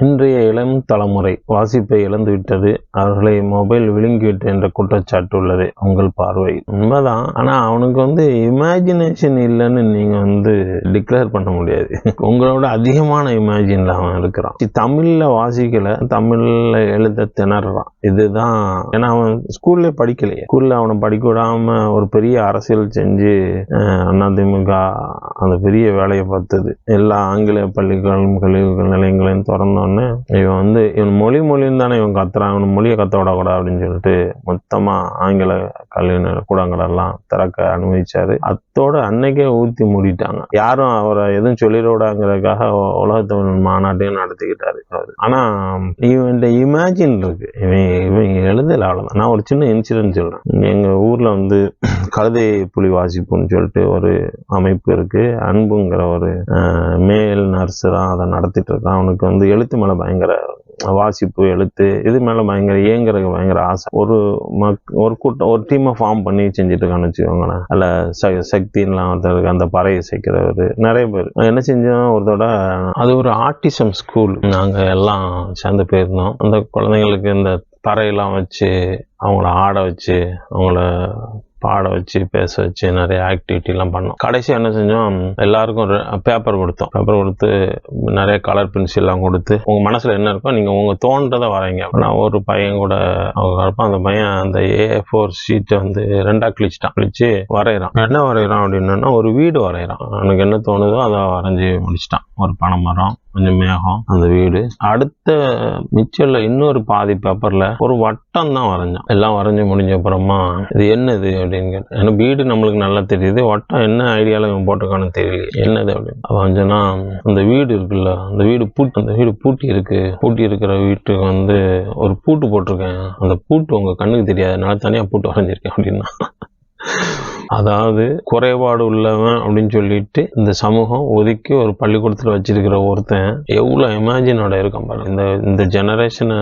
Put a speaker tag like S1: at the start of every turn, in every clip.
S1: இன்றைய இளம் தலைமுறை வாசிப்பை இழந்துவிட்டது, அவர்களை மொபைல் விழுங்கிவிட்டு என்ற குற்றச்சாட்டு உள்ளது. உங்கள் பார்வை? உண்மைதான். ஆனா அவனுக்கு இமேஜினேஷன் இல்லைன்னு நீங்க டிக்ளேர் பண்ண முடியாது. உங்களோட அதிகமான இமேஜின்ல அவன் இருக்கிறான். தமிழ்ல வாசிக்கல, தமிழ்ல எழுத திணறான். இதுதான். ஏன்னா அவன் ஸ்கூல்ல படிக்கலையே. ஸ்கூல்ல அவனை படிக்க விடாம ஒரு பெரிய அரசியல் செஞ்சு அதிமுக அந்த பெரிய வேலையை பார்த்தது. எல்லா ஆங்கில பள்ளிகளும் கல்வி நிலையங்களையும் திறந்தோடனே இவன் மொழின்னு தானே இவன் கத்துறான், இவன் மொழியை கத்த விடக்கூடாது அப்படின்னு சொல்லிட்டு மொத்தமா ஆங்கில கல்வி கூடங்களெல்லாம் திறக்க அனுமதிச்சாரு. அத்தோட அன்னைக்கே ஊத்தி மூடிட்டாங்க. யாரும் அவரை எதுவும் சொல்லிடக்கூடாதுங்கிறதுக்காக உலகத்தமிழ் மாநாட்டையும் நடத்திக்கிட்டாரு. ஆனா இவன் இமேஜின் இருக்கு, இவன் எழுதல. அவ்வளவுதான். நான் ஒரு சின்ன இன்சிடென்ட் சொல்றேன். எங்க ஊர்ல கழுதை புலி வாசிப்புன்னு சொல்லிட்டு ஒரு அமைப்பு இருக்கு. அன்புங்கிற ஒரு மேல் நர்ஸ் தான் அதை நடத்திட்டு இருக்கான். அவனுக்கு எழுத்து மேல பயங்கர வாசிப்பு, எழுத்து இது மேல பயங்கர ஏங்குறதுக்கு பயங்கர ஆசை. ஒரு கூட்டம், ஒரு டீமை ஃபார்ம் பண்ணி செஞ்சுட்டு இருக்கான்னு வச்சுக்கோங்களேன். அதில் சக்தின்லாம் அந்த பறையை சேர்க்கிறவர் நிறைய பேர். என்ன செஞ்சோம், ஒருத்தோட அது ஒரு ஆர்டிசம் ஸ்கூல். நாங்க எல்லாம் சேர்ந்து போயிருந்தோம். அந்த குழந்தைங்களுக்கு இந்த பறையெல்லாம் வச்சு அவங்கள ஆட வச்சு அவங்கள பாட வச்சு பேச வச்சு நிறைய ஆக்டிவிட்டிலாம் பண்ணோம். கடைசி என்ன செஞ்சோம், எல்லாருக்கும் பேப்பர் கொடுத்தோம். பேப்பர் கொடுத்து நிறைய கலர் பென்சில்லாம் கொடுத்து உங்க மனசுல என்ன இருக்கோ நீங்க உங்க தோன்றதை வரைங்க. நான் ஒரு பையன் கூட அந்த பையன் அந்த A4 ஷீட்டை ரெண்டா கிழிச்சு வரைகிறான். என்ன வரைகிறான் அப்படின்னா ஒரு வீடு வரைகிறான். எனக்கு என்ன தோணுதோ அதை வரைஞ்சி முடிச்சிட்டான். ஒரு பனை மரம், கொஞ்சம் மேகம், அந்த வீடு. அடுத்த மிச்சல்ல இன்னொரு பாதி பேப்பர்ல ஒரு வட்டம் தான் வரைஞ்சான். எல்லாம் வரைஞ்சி முடிஞ்ச அப்புறமா இது என்னது அப்படின்னு கேட்டேன். ஏன்னா வீடு நம்மளுக்கு நல்லா தெரியுது, வட்டம் என்ன ஐடியால இவன் போட்டிருக்கான்னு தெரியல, என்னது அப்படின்னு. அவன் சொன்னா, அந்த வீடு இருக்குல்ல, அந்த வீடு பூட்டி இருக்கு. பூட்டி இருக்கிற வீட்டுக்கு ஒரு பூட்டு போட்டிருக்கேன். அந்த பூட்டு உங்க கண்ணுக்கு தெரியாது, நான் தனியா பூட்டு வரைஞ்சிருக்கேன் அப்படின்னா. அதாவது குறைபாடு உள்ளவன் அப்படின்னு சொல்லிட்டு இந்த சமூகம் ஒதுக்கி ஒரு பள்ளிக்கூடத்துல வச்சிருக்கிற ஒருத்தன் எவ்வளவு இமேஜினோட இருக்கான் பாரு. இந்த ஜெனரேஷனை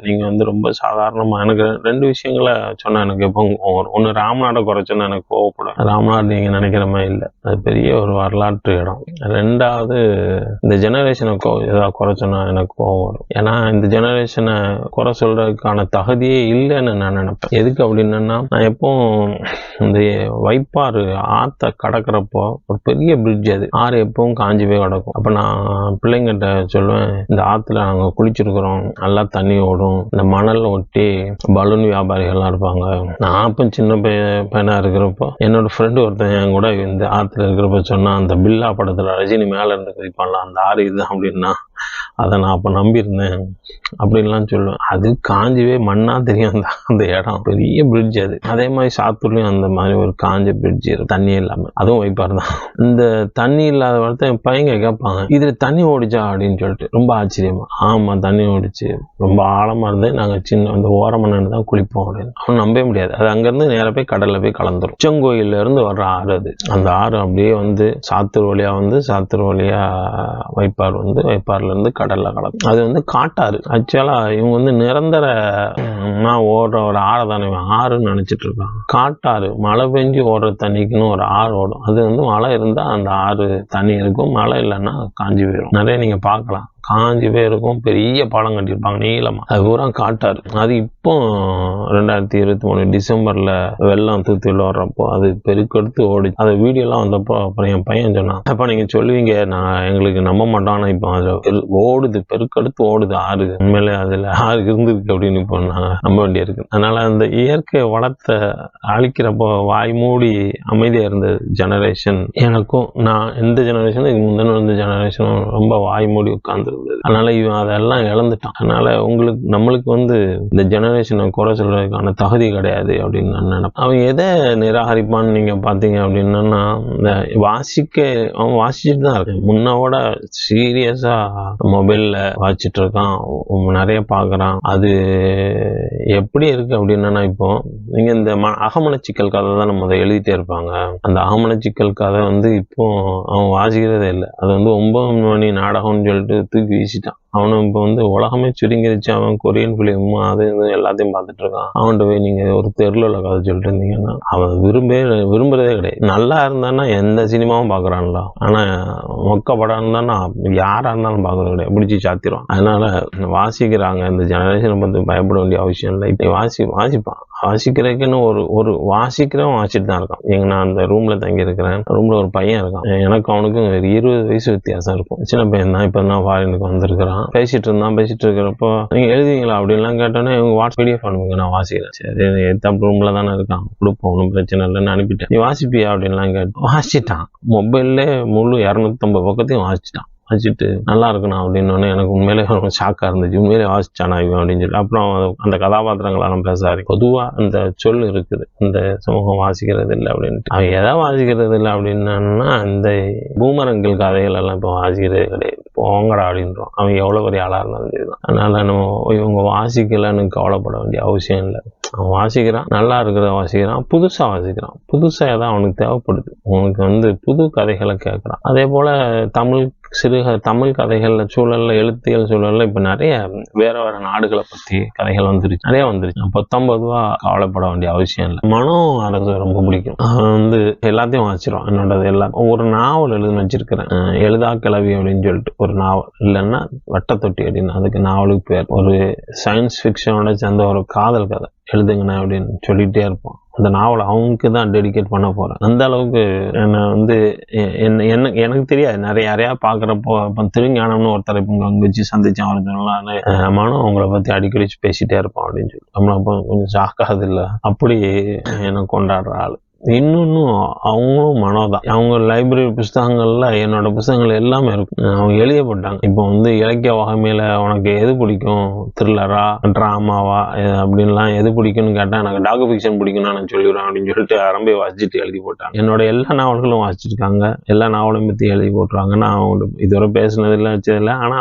S1: நீங்க ரொம்ப சாதாரணமா, எனக்கு ரெண்டு விஷயங்களை சொன்னா எனக்கு எப்போ ஒண்ணு, ராமநாட்டை குறைச்சோன்னா எனக்கு கோவப்படும். ராமநாடு நீங்க நினைக்கிற மாதிரி இல்லை, அது பெரிய ஒரு வரலாற்று இடம். ரெண்டாவது, இந்த ஜெனரேஷனை ஏதாவது குறைச்சோன்னா எனக்கு கோவம் வரும். ஏன்னா இந்த ஜெனரேஷனை குறை சொல்றதுக்கான தகுதியே இல்லைன்னு நான் நினைப்பேன். எதுக்கு அப்படின்னா, நான் எப்பவும் இந்த வைப்பாறு ஆத்த கடக்கிறப்போ ஒரு பெரிய பிரிட்ஜ், அது ஆறு எப்பவும் காஞ்சி போய் கிடக்கும். அப்ப நான் பிள்ளைங்கிட்ட சொல்லுவேன், இந்த ஆத்துல நாங்க குளிச்சிருக்கிறோம், நல்லா தண்ணி ஓடும், இந்த மணல் ஒட்டி பலூன் வியாபாரிகள்லாம் இருப்பாங்க. நான் அப்ப சின்ன பையனா இருக்கிறப்போ என்னோட ஃப்ரெண்டு ஒருத்தன் என் கூட இந்த ஆத்துல இருக்கிறப்ப சொன்னா, அந்த பில்லா படத்துல ரஜினி மேல இருந்து குதிப்பான்ல அந்த ஆறு இதுதான் அப்படின்னா, அதை நான் அப்ப நம்பியிருந்தேன் அப்படின்லாம் சொல்லுவேன். அது காஞ்சிவே மண்ணா தெரியும் அந்த இடம், பெரிய பிரிட்ஜ் அது. அதே மாதிரி சாத்தூர்லயும் அந்த மாதிரி ஒரு காஞ்ச பிரிட்ஜ் தண்ணி இல்லாம, அதுவும் வைப்பாரு தான். இந்த தண்ணி இல்லாத வார்த்தை என் பையங்க கேட்பாங்க, இதுல தண்ணி ஓடிச்சா அப்படின்னு சொல்லிட்டு ரொம்ப ஆச்சரியமா. ஆமா தண்ணி ஓடிச்சு, ரொம்ப ஆழமா இருந்து நாங்க சின்ன அந்த ஓரமா தான் குளிப்போம் அப்படின்னு. அவன் நம்பவே முடியாது. அது அங்கிருந்து நேர போய் கடல்ல போய் கலந்துரும். உச்சங்கோயில இருந்து வர்ற ஆறு அது. அந்த ஆறு அப்படியே சாத்தூர் வழியா சாத்தூர் வழியா வைப்பார் வைப்பாறுல இருந்து கடல்ல கலந்து. அது காட்டாறு. ஆக்சுவலா இவங்க நிரந்தர ஓடுற ஒரு ஆறு தானே ஆறுன்னு நினைச்சிட்டு இருக்கான். காட்டாறு, மழை பெஞ்சு ஓடுற தண்ணிக்குன்னு ஒரு ஆறு ஓடும். அது மழை இருந்தா அந்த ஆறு தண்ணி இருக்கும், மழை இல்லைன்னா காஞ்சி போயிடும். நிறைய நீங்க பார்க்கலாம், காஞ்சி போய் இருக்கும், பெரிய பாலம் கட்டியிருப்பாங்க நீளமா. அது பூரா காட்டாரு. அது இப்போ 2023 டிசம்பர்ல வெள்ளம் தூத்தில வர்றப்போ அது பெருக்கெடுத்து ஓடி, அது வீடியோலாம் வந்தப்போ அப்புறம் என் பையன் சொன்னான், அப்ப நீங்க சொல்லுவீங்க நான் எங்களுக்கு நம்ப மாட்டோம், ஆனா இப்போ அதுல ஓடுது, பெருக்கெடுத்து ஓடுது ஆறு, உண்மையிலே அதுல ஆறு இருந்திருக்கு அப்படின்னு இப்போ நாங்க நம்ப வேண்டியிருக்கு. அதனால அந்த இயற்கை வளத்தை அழிக்கிறப்போ வாய் மூடி அமைதியா இருந்த ஜெனரேஷன் எனக்கும், நான் எந்த ஜெனரேஷனும் இது முந்தின ஜெனரேஷனும் ரொம்ப வாய் மூடி உட்கார்ந்து. அதனால இவன் அதெல்லாம் இழந்துட்டான். அதனால நம்மளுக்கு இந்த ஜெனரேஷனை குறை சொல்றதுக்கான தகுதி கிடையாது அப்படின்னு நான் நினைப்பேன். அவன் எதை நிராகரிப்பான்னு நீங்க பாத்தீங்க அப்படின்னா, இந்த அவன் வாசிச்சுட்டு தான் இருக்கான். முன்னோட சீரியஸா மொபைல்ல வாசிச்சுட்டு இருக்கான், நிறைய பாக்குறான். அது எப்படி இருக்கு அப்படின்னா, இப்போ நீங்க இந்த அகமனச்சிக்கல் கதை தான் நம்ம எழுதிட்டே இருப்பாங்க. அந்த அகமனச்சிக்கல் கதை இப்போ அவன் வாசிக்கிறதே இல்லை. அது 9 மணி நாடகம்னு சொல்லிட்டு தூக்கி வீசிட்டான். அவனும் இப்போ வந்து உலகமே சுருங்கிருச்சு. அவன் கொரியன் ஃபிலிம் அது இது எல்லாத்தையும் பார்த்துட்டு இருக்கான். அவன்கிட்ட போய் நீங்க ஒரு தெருல உள்ள கதை சொல்லிட்டு இருந்தீங்கன்னா அவன் விரும்புறதே கிடையாது. நல்லா இருந்தான்னா எந்த சினிமாவும் பாக்குறான்ல, ஆனா மொக்க படம் இருந்தான்னா யாரா இருந்தாலும் பாக்குறது கிடையாது, பிடிச்சி சாத்திரும். அதனால வாசிக்கிறாங்க, இந்த ஜெனரேஷனை பத்தி பயப்பட வேண்டிய அவசியம் இல்லை. வாசிப்பான், வாசிக்கிறதுக்குன்னு ஒரு வாசிக்கிறவன் வாசிட்டு தான் இருக்கான். நான் அந்த ரூம்ல தங்கி இருக்கிறேன். ரூம்ல ஒரு பையன் இருக்கான். எனக்கு அவனுக்கும் 20 வயசு வித்தியாசம் இருக்கும். சின்ன பையன் தான், இப்ப தான் ஃபாரினுக்கு வந்திருக்கிறான். பேசிட்டு இருக்கிறப்போ நீங்க எழுதிங்களா அப்படின்லாம் கேட்டோன்னே வாட்ஸ் PDF அனுப்புங்க, நான் வாசிக்கிறேன். சரி, எத்தாப் ரூம்ல தானே இருக்கான், கொடுப்போம், ஒன்றும் பிரச்சனை இல்லைன்னு அனுப்பிட்டேன். நீ வாசிப்பியா அப்படின்லாம் கேட்டு வாசிட்டான். மொபைல்ல முழு 250 பக்கத்தையும் வாசிச்சுட்டு நல்லா இருக்கணும் அப்படின்னு எனக்கு உண்மையிலே ஷாக்கா இருந்துச்சு. உண்மையிலே வாசிச்சானா இவன் அப்படின்னு சொல்லி. அப்புறம் அந்த கதாபாத்திரங்களெல்லாம் பேசாரு. பொதுவா அந்த சொல் இருக்குது, இந்த சமூகம் வாசிக்கிறது இல்லை அப்படின்ட்டு. அவன் எதை வாசிக்கிறது இல்லை அப்படின்னா, இந்த பூமரங்கள் கதைகள் எல்லாம் இப்போ வாசிக்கிறதே கிடையாது. போங்கடா அப்படின்றோம். அவன் எவ்வளவு பெரிய ஆளா இருந்தாலும் சரிதான். அதனால நம்ம இவங்க வாசிக்கலன்னு கவலைப்பட வேண்டிய அவசியம் இல்லை. அவன் வாசிக்கிறான், நல்லா இருக்கிறத வாசிக்கிறான், புதுசா வாசிக்கிறான். புதுசா ஏதாவது அவனுக்கு தேவைப்படுது, அவனுக்கு வந்து புது கதைகளை கேட்கறான். அதே போல தமிழ் கதைகள்ல சூழல்ல, எழுத்தியல் சூழல்ல இப்ப நிறைய வேற நாடுகளை பத்தி கதைகள் நிறைய வந்துருச்சு. 19 கவலைப்பட வேண்டிய அவசியம் இல்லை. மனோ அரசு ரொம்ப பிடிக்கும். அவன் வந்து எல்லாத்தையும் வாசிச்சிருவான். என்னோடது எல்லாம். ஒரு நாவல் எழுதுன்னு வச்சிருக்கிறேன், எழுதா கிளவி அப்படின்னு சொல்லிட்டு ஒரு நாவல், இல்லைன்னா வட்டத்தொட்டி அப்படின்னு அதுக்கு நாவலுக்கு பேர். ஒரு சயின்ஸ் ஃபிக்ஷனோட சேர்ந்த ஒரு காதல் கதை எழுதுங்கண்ணே அப்படின்னு சொல்லிட்டே இருப்பான். அந்த நாவலை அவனுக்கு தான் டெடிகேட் பண்ண போறேன். அந்த அளவுக்கு என்ன வந்து எனக்கு தெரியாது. யாரையா பாக்குறப்போ திருஞானம்னு ஒருத்தர் இப்போ அங்க வச்சு சந்திச்சேன். அவருக்கு சொல்லலாம், மனோ அவங்கள பத்தி அடிக்கடி பேசிட்டே இருப்பான் அப்படின்னு சொல்லி. நம்மள கொஞ்சம் ஷாக்காது இல்லை, அப்படி எனக்கு கொண்டாடுற ஆளு. இன்னொன்னும் அவங்களும் மனோதான். அவங்க லைப்ரரி புஸ்தகங்கள்ல என்னோட புஸ்தகங்கள் எல்லாமே இருக்கும். அவங்க எழுதப்பட்டாங்க. இப்போ வந்து இலக்கிய வகைமையில உனக்கு எது பிடிக்கும், த்ரில்லரா டிராமாவா அப்படின்லாம் எது பிடிக்கும்னு கேட்டா எனக்கு டாக்கு ஃபிக்ஷன் பிடிக்கும் நான் சொல்லிடுறேன் அப்படின்னு சொல்லிட்டு ஆரம்பி வாசிச்சுட்டு எழுதி போட்டாங்க. என்னோட எல்லா நாவல்களும் வாசிச்சிருக்காங்க, எல்லா நாவலையும் பத்தி எழுதி போட்டுருவாங்க. நான் அவங்க இதுவரை பேசுனது இல்லை, வச்சதில்லை. ஆனா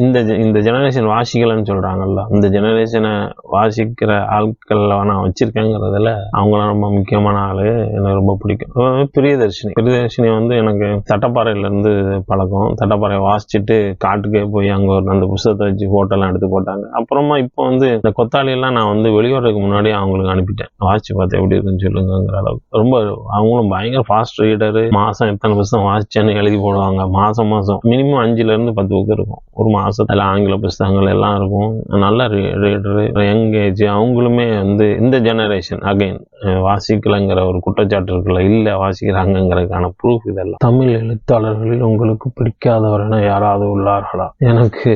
S1: இந்த ஜெனரேஷன் வாசிக்கலன்னு சொல்றாங்கல்ல, இந்த ஜெனரேஷனை வாசிக்கிற ஆட்கள் நான் வச்சிருக்கேங்கிறதுல அவங்களாம் ரொம்ப முக்கியமான ஆளு. எனக்கு ரொம்ப பிடிக்கும். பிரியதர்ஷினி வந்து எனக்கு தட்டப்பாறையில இருந்து பழக்கம். தட்டப்பாறையை வாசிச்சுட்டு காட்டுக்கே போய் அங்க அந்த புத்தகத்தை வச்சு போட்டோ எல்லாம் எடுத்து போட்டாங்க. அப்புறமா இப்போ வந்து இந்த கொத்தாளி எல்லாம் நான் வந்து வெளியோறதுக்கு முன்னாடி அவங்களுக்கு அனுப்பிட்டேன். வாசிச்சு பார்த்து எப்படி இருக்குன்னு சொல்லுங்கிற அளவுக்கு. ரொம்ப அவங்களும் பயங்கர ஃபாஸ்ட் ரீடரு. மாசம் எத்தனை புத்தகம் வாசிச்சேன்னு எழுதி போடுவாங்க. மாசம் மினிமம் 5ல இருந்து 10 புக்கு இருக்கும் ஒரு மாசத்துல. ஆங்கில புத்தகங்கள் எல்லாம் இருக்கும். நல்ல ரீடரு, யங் ஏஜ். அவங்களுமே வந்து இந்த ஜெனரேஷன் அகைன் வாசிக்கலங்கிற ஒரு குற்றச்சாட்டு இருக்குல்ல, இல்ல வாசிக்கிறாங்கிறதுக்கான ப்ரூஃப் இதெல்லாம். தமிழ் எழுத்தாளர்களில் உங்களுக்கு பிடிக்காதவர் என யாராவது உள்ளார்களா? எனக்கு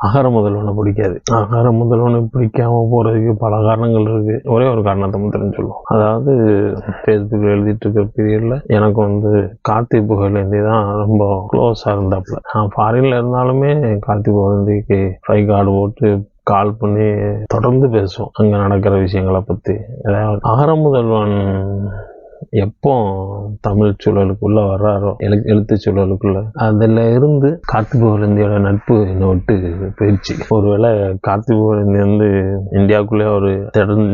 S1: அகர முதல்வனை பிடிக்காது. அகர முதல்வனை பிடிக்காம போறதுக்கு பல காரணங்கள் இருக்கு. ஒரே ஒரு காரணத்தை மட்டும் சொல்லுவோம். அதாவது ஃபேஸ்புக்ல எழுதிட்டு இருக்கிற பீரியட்ல எனக்கு வந்து கார்த்திக் புகழேந்தி தான் ரொம்ப க்ளோஸா இருந்தாப்புல. நான் ஃபாரின்ல இருந்தாலுமே கார்த்திக் புகழேந்திக்கு 5 கார்டு போட்டு கால் பண்ணி தொடர்ந்து பேசுவோம் அங்க நடக்கிற விஷயங்களை பத்தி. அதாவது அகர முதல்வன் எப்போ தமிழ் சூழலுக்குள்ள வர்றாரோ, எழுத்து சூழலுக்குள்ள, அதுல இருந்து கார்த்திக் புகழேந்தியோட நட்பு என்ன விட்டு போயிடுச்சு. ஒருவேளை கார்த்திக் புகழேந்தி வந்து இந்தியாவுக்குள்ளே ஒரு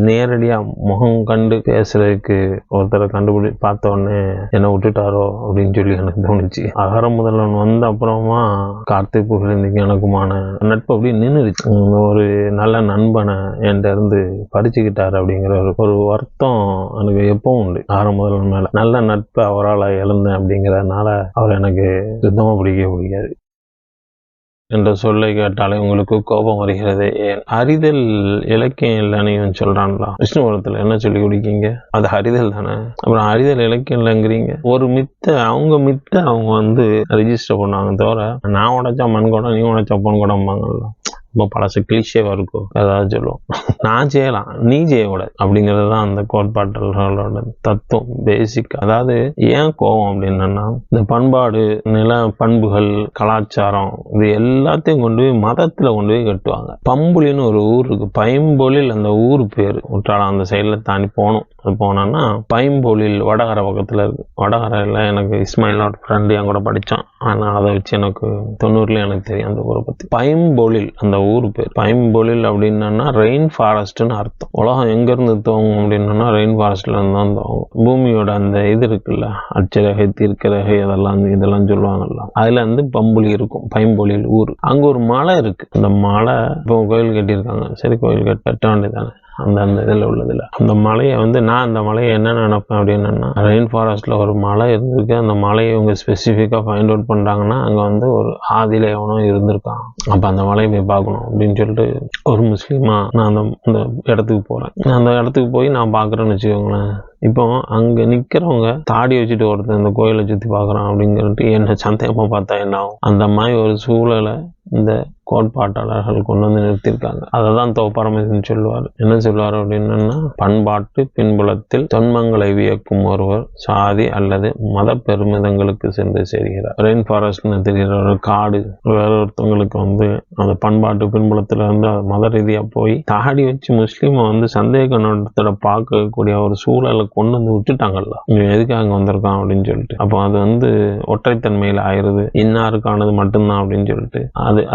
S1: நேரடியா முகம் கண்டு பேசுறதுக்கு ஒருத்தரை பார்த்த உடனே என்ன விட்டுட்டாரோ அப்படின்னு சொல்லி எனக்கு தோணுச்சு. அகர முதல்வன் வந்த அப்புறமா கார்த்திக் புகழேந்திக்கு எனக்குமான நட்பு அப்படி நின்றுச்சு. ஒரு நல்ல நண்பனை என்கிட்ட இருந்து படிச்சுக்கிட்டாரு அப்படிங்கிற ஒரு வருத்தம் எனக்கு எப்பவும் உண்டு. அகர முதல்வன் மேல நல்ல நட்பு அவரால் இழந்தேன் அப்படிங்கிறதுனால அவர் எனக்கு சுத்தமா பிடிக்காது என்ற சொல்லை கேட்டாலே உங்களுக்கு கோபம் வருகிறது. அறிதல் இலக்கியம் இல்லைன்னு சொல்றான்ல விஷ்ணுபுரத்துல, என்ன சொல்லி குடிக்கீங்க? அது அறிதல் தானே. அப்புறம் அறிதல் இலக்கியம் இல்லைங்கிறீங்க. ஒரு அவங்க வந்து ரிஜிஸ்டர் பண்ணுவாங்க தவிர, நான் உடைச்சா மண் குடம், நீ உடைச்சா பொன் குடம்பாங்கல்ல. ரொம்ப பழசு கிளிஷேவா இருக்கும். ஏதாவது சொல்லுவோம், நான் செய்யலாம் நீ செய்யக்கூடாது அப்படிங்கிறது தான் அந்த கோட்பாட்டர்களோட தத்துவம், பேசிக். அதாவது ஏன் கோபம் அப்படின்னா, இந்த பண்பாடு, நில பண்புகள், கலாச்சாரம், இது எல்லாத்தையும் கொண்டு போய் மதத்துல கொண்டு போய் கட்டுவாங்க. பம்புலின்னு ஒரு ஊர் இருக்கு, பைம்பொழில் அந்த ஊர் பேரு. உற்றாலம் அந்த சைட்ல தாண்டி போகணும். அது போனோம்னா பைம்பொழில் வடகரை பக்கத்துல இருக்கு. வடகரையில எனக்கு இஸ்மாயிலோட ஃப்ரெண்டு என் கூட படிச்சான். ஆனால் அதை வச்சு எனக்கு 90ல எனக்கு தெரியும் அந்த ஊரை பத்தி. பைம்பொழில் அந்த ஊர் பேர். பைம்பொழில் அப்படின்னா ரெயின் ஃபாரஸ்ட்னு அர்த்தம். உலகம் எங்கேருந்து துவங்கும் அப்படின்னா ரெயின் ஃபாரஸ்ட்ல இருந்து தான் துவங்கும். பூமியோட அந்த இது இருக்குல்ல, அச்சரகை தீர்க்கரகை இதெல்லாம் சொல்லுவாங்கல்ல, அதுல வந்து பம்புலி இருக்கும். பைம்பொழில் ஊர். அங்க ஒரு மலை இருக்கு. அந்த மலை இப்போ கோயில் கட்டியிருக்காங்க. சரி, கோயில் கட்ட வேண்டியதானே அந்த இதில் உள்ளதில்ல. அந்த மலையை வந்து நான் அந்த மலையை என்ன நினைப்பேன் அப்படின்னா, ரெயின் ஃபாரஸ்ட்ல ஒரு மலை இருந்திருக்கு. அந்த மலையை இவங்க ஸ்பெசிஃபிக்காக ஃபைண்ட் அவுட் பண்ணுறாங்கன்னா அங்கே வந்து ஒரு ஆதியில எவனோ இருந்திருக்கான், அப்போ அந்த மலையை போய் பார்க்கணும் அப்படின்னு சொல்லிட்டு ஒரு முஸ்லீமா நான் அந்த இடத்துக்கு போகிறேன். அந்த இடத்துக்கு போய் நான் பார்க்குறேன்னு வச்சுக்கோங்களேன். இப்போ அங்கே நிற்கிறவங்க தாடி வச்சுட்டு ஒருத்தர் இந்த கோயிலை சுற்றி பார்க்குறான் அப்படிங்கிறது என்ன சந்தேகமாக பார்த்தா என்ன ஆகும்? அந்த மாதிரி ஒரு சூழலை இந்த கோட்பாட்டாளர்கள் கொண்டு வந்து நிறுத்தியிருக்காங்க. அதை தான் தோப்பரமேசன் சொல்லுவார். என்ன சொல்லுவார் அப்படின்னா, பண்பாட்டு பின்புலத்தில் தொன்மங்களை வியக்கும் ஒருவர் சாதி அல்லது மத பெருமிதங்களுக்கு சென்று சேர்கிறார். ரெயின் ஃபாரஸ்ட்னு தெரிகிற ஒரு காடு வேற ஒருத்தவங்களுக்கு வந்து அந்த பண்பாட்டு பின்புலத்துல வந்து மத ரீதியா போய் தாடி வச்சு முஸ்லீமை வந்து சந்தேக கண்ணோட்டத்துல பார்க்கக்கூடிய ஒரு சூழலை கொண்டு வந்து விட்டுட்டாங்கல்ல, இவன் எதுக்கு அங்க வந்திருக்கான் அப்படின்னு சொல்லிட்டு. அப்போ அது வந்து ஒற்றைத்தன்மையில ஆயிருது, இன்னாருக்கானது மட்டும்தான் அப்படின்னு சொல்லிட்டு.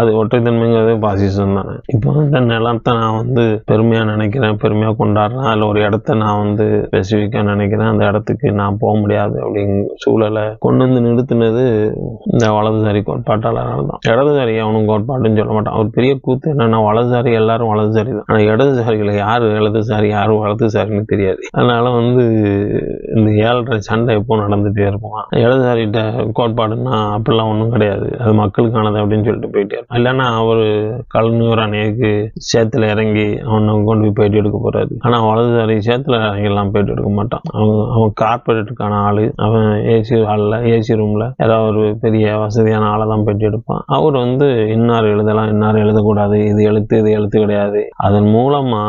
S1: அது ஒற்றைத்தன்மைங்கிறது பாசிசம் தானே. இப்போ அந்த நிலத்தை நான் வந்து பெருமையா நினைக்கிறேன், பெருமையா கொண்டாடுறேன். அதில் ஒரு இடத்த நான் வந்து ஸ்பெசிஃபிக்கா நினைக்கிறேன், அந்த இடத்துக்கு நான் போக முடியாது அப்படிங்கிற சூழலை கொண்டு வந்து நிறுத்தினது இந்த வலதுசாரி கோட்பாட்டாளர்கள் தான். இடதுசாரி அவனும் கோட்பாடுன்னு சொல்ல மாட்டான். ஒரு பெரிய கூத்து என்னன்னா, வலதுசாரி எல்லாரும் வலதுசாரி தான், ஆனால் இடதுசாரிகளை யாரு இடதுசாரி யாரு வலதுசாரின்னு தெரியாது. அதனால வந்து இந்த 7.5 சண்டை எப்போ நடந்துட்டே இருப்பான். இடதுசாரிகிட்ட கோட்பாடுன்னா அப்படிலாம் ஒன்றும் கிடையாது, அது மக்களுக்கானது அப்படின்னு சொல்லிட்டு போயிட்டே இருப்பான். இல்லைன்னா அவர் கல்நூறு அணைக்கு சேத்துல இறங்கி அவனை கொண்டு போய் பேட்டி எடுக்க போறாரு. ஆனா வலதுசாரி சேத்துல இறங்கி எல்லாம் பேட்டி எடுக்க மாட்டான். அவன் கார்பரேட்டுக்கான ஆளு, அவன் ஏசி ஹாலில் ஏசி ரூம்ல ஏதாவது ஒரு பெரிய வசதியான ஆளை தான் பேட்டி எடுப்பான். அவர் வந்து இன்னார் எழுதலாம், இன்னார் எழுதக்கூடாது, இது எழுத்து கிடையாது. அதன் மூலமா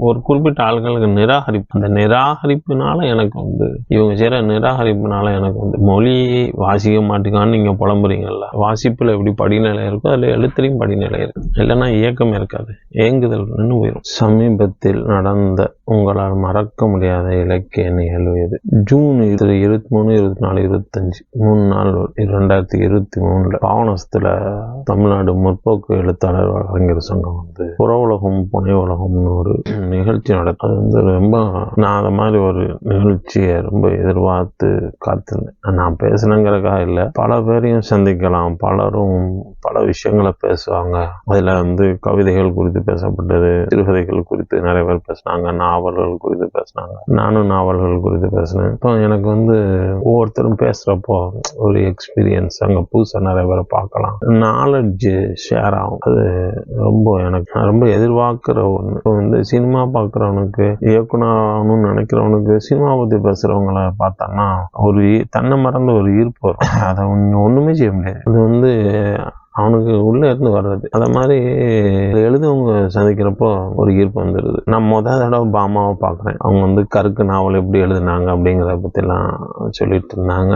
S1: ஒரு குறிப்பிட்ட ஆள்களுக்கு நிராகரிப்பு. அந்த நிராகரிப்புனால எனக்கு வந்து இவங்க செய்யற நிராகரிப்புனால எனக்கு வந்து மொழி வாசிக்க மாட்டேங்கான்னு நீங்க புலம்புறீங்கல்ல, வாசிப்புல எப்படி படிநிலை இருக்கோ அதுல எழுத்துலையும் படிநிலை இருக்கு. இல்லைன்னா இயக்கமே இருக்காது, ஏங்குதல் நின்று போயிடும். சமீபத்தில் நடந்த உங்களால் மறக்க முடியாத இலக்கிய நிகழ்வு எது? ஜூன் 23, 24, 25 3 நாள் 2023 பாவனஸ்துல தமிழ்நாடு முற்போக்கு எழுத்தாளர் அறிஞர் சங்கம் வந்து புற உலகம் புனை உலகம்னு ஒரு நிகழ்ச்சி நடக்கும். அது வந்து ரொம்ப, நான் அந்த மாதிரி ஒரு நிகழ்ச்சியை ரொம்ப எதிர்பார்த்து காத்திருந்தேன். நான் பேசணுங்கிறதுக்காக இல்லை, பல பேரையும் சந்திக்கலாம், பலரும் பல விஷயங்களை பேசுவாங்க. அதுல வந்து கவிதைகள் குறித்து பேசப்பட்டது, சிறுகதைகள் குறித்து நிறைய பேர் பேசினாங்க, நாவல்கள் குறித்து பேசினாங்க, நானும் நாவல்கள் குறித்து பேசினேன். இப்போ எனக்கு வந்து ஒவ்வொருத்தரும் பேசுறப்போ ஒரு எக்ஸ்பீரியன்ஸ், அங்க புதுசா நிறைய பேரை பார்க்கலாம், நாலேஜ் ஷேர் ஆகும். அது ரொம்ப எனக்கு ரொம்ப எதிர்பார்க்கிற ஒண்ணு. இப்போ வந்து சினிமா பார்க்குறவனுக்கு, இயக்குனர்னு நினைக்கிறவனுக்கு சினிமா பத்தி பேசுறவங்களை பார்த்தோன்னா ஒரு தன்னை மறந்த ஒரு ஈர்ப்பு வரும். அதை ஒண்ணுமே செய்ய முடியாது. அது வந்து அவனுக்கு உள்ள இருந்து வர்றது. அத மாதிரி எழுதவங்க சந்திக்கிறப்போ ஒரு ஈர்ப்பு வந்துடுது. நான் தடவை பாமாவை பார்க்குறேன். அவங்க வந்து கருக்கு நாவல் எப்படி எழுதுனாங்க அப்படிங்கிறத பற்றிலாம் சொல்லிட்டு இருந்தாங்க.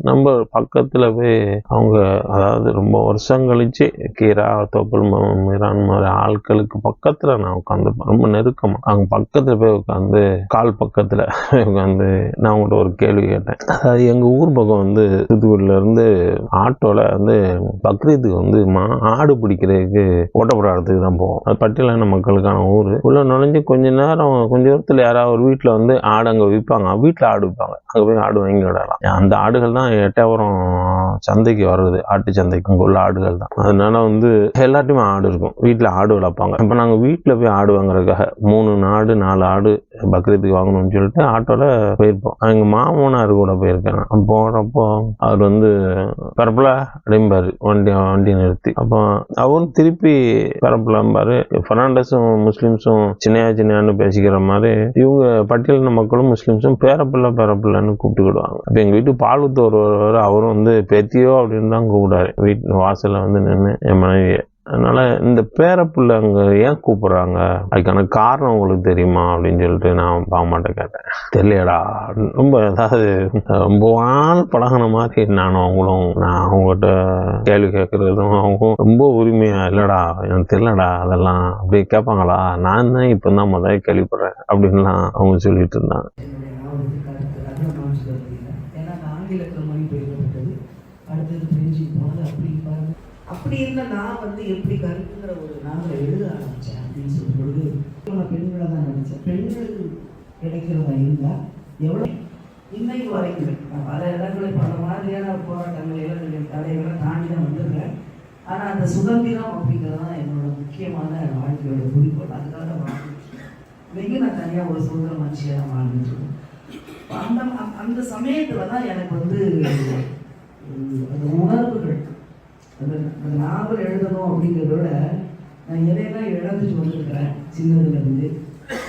S1: நம்ம பக்கத்தில் போய் அவங்க, அதாவது ரொம்ப வருஷம் கழிச்சு கீரா தோப்பல் மீரான் மாதிரி ஆட்களுக்கு பக்கத்தில் நான் உட்காந்துருப்பேன், ரொம்ப நெருக்கமாக. அவங்க பக்கத்தில் போய் உட்காந்து கால் பக்கத்தில் உட்காந்து நான் அவங்கள்ட்ட ஒரு கேள்வி கேட்டேன். அதாவது எங்கள் ஊர் பக்கம் வந்து தூத்துக்குடியில இருந்து ஆட்டோவில் வந்து பக்ரீத்துக்கு வந்து ஆடு பிடிக்கிறதுக்கு ஓட்டப்படாததுக்கு தான் போவோம். அது பட்டியலான மக்களுக்கான ஊர். உள்ள நுழைஞ்சு கொஞ்ச நேரம் கொஞ்ச தூரத்தில் யாராவது ஒரு வீட்டில் வந்து ஆடு அங்கே விற்பாங்க, வீட்டில் ஆடு விற்பாங்க, அங்கே போய் ஆடு வாங்கி விடலாம். அந்த ஆடுகள் தான் எட்டயபுரம் சந்தைக்கு வருது, ஆட்டு சந்தைக்கு அங்கே உள்ள ஆடுகள் தான். அதனால வந்து எல்லாத்தையுமே ஆடு இருக்கும், வீட்டில் ஆடு வளர்ப்பாங்க. இப்போ நாங்கள் வீட்டில் போய் ஆடு வாங்குறதுக்காக 3 ஆடு 4 ஆடு பக்ரீத்துக்கு வாங்கணும்னு சொல்லிட்டு ஆட்டோல போயிருப்போம். எங்கள் மாமனார் கூட போயிருக்கேன். போறப்போ அவர் வந்து பரப்புல அப்படிம்பாரு, வண்டி நிறுத்தி. அப்போ அவரும் திருப்பி பரப்பலாம்பாரு. பெர்னாண்டஸும் முஸ்லிம்ஸும் சின்னையான்னு பேசிக்கிற மாதிரி இவங்க பட்டியலின மக்களும் முஸ்லிம்ஸும் பேரப்பிள்ளைன்னு கூப்பிட்டுக்கிடுவாங்க. அப்ப எங்க வீட்டு பால் ஊத்து ஒருவர், அவரும் வந்து பேத்தியோ அப்படின்னு தான் கூப்பிடாரு. வீட்டு வாசல்ல வந்து நின்று என் மனைவியை. அதனால இந்த பேரப்புள்ள அங்க ஏன் கூப்பிடுறாங்க, அதுக்கான காரணம் உங்களுக்கு தெரியுமா அப்படின்னு சொல்லிட்டு நான் பாமாட்ட கேட்டேன். தெரியலடா, ரொம்ப ஏதாவது ரொம்ப பழகின மாதிரி நானும் அவங்களும், நான் அவங்ககிட்ட கேள்வி கேட்கறதும் அவங்க ரொம்ப உரிமையா, இல்லடா எனக்கு தெரியலடா அதெல்லாம் அப்படி கேட்பாங்களா, நான் தான் இப்பதான் முதல்ல கேள்விப்படுறேன் அப்படின்லாம் அவங்க சொல்லிட்டு இருந்தாங்க.
S2: அப்படி இருந்த நான் வந்து எப்படி கருத்துங்கிற ஒரு நாவலை எழுத ஆரம்பித்தேன் அப்படின்னு சொல்லும் பொழுது நான் பெண்களை தான் நினச்சேன். பெண்களுக்கு கிடைக்கிறதா இருந்தால் எவ்வளோ இன்னைக்கு வரைக்கும் நான் பல இடங்களில் பல மாதிரியான போராட்டங்கள் இளைஞர்கள் தடைகளை தாண்டி தான் வந்திருக்கேன். ஆனால் அந்த சுதந்திரம் அப்படிங்கிறது தான் என்னோட முக்கியமான வாழ்க்கையோட குறிக்கோள். அதுக்காக தான் வாழ்ந்துட்டு இன்னைக்கு நான் தனியாக ஒரு சுதந்திர மனுஷியாக தான் வாழ்ந்துட்டு இருக்கேன். அந்த சமயத்தில் தான் எனக்கு வந்து அந்த உணர்வுகள் அந்த நாவல் எழுதணும் அப்படிங்கிறத விட நான் எதையெல்லாம் இழந்துட்டு வந்திருக்கிறேன் சின்னதுலேருந்து.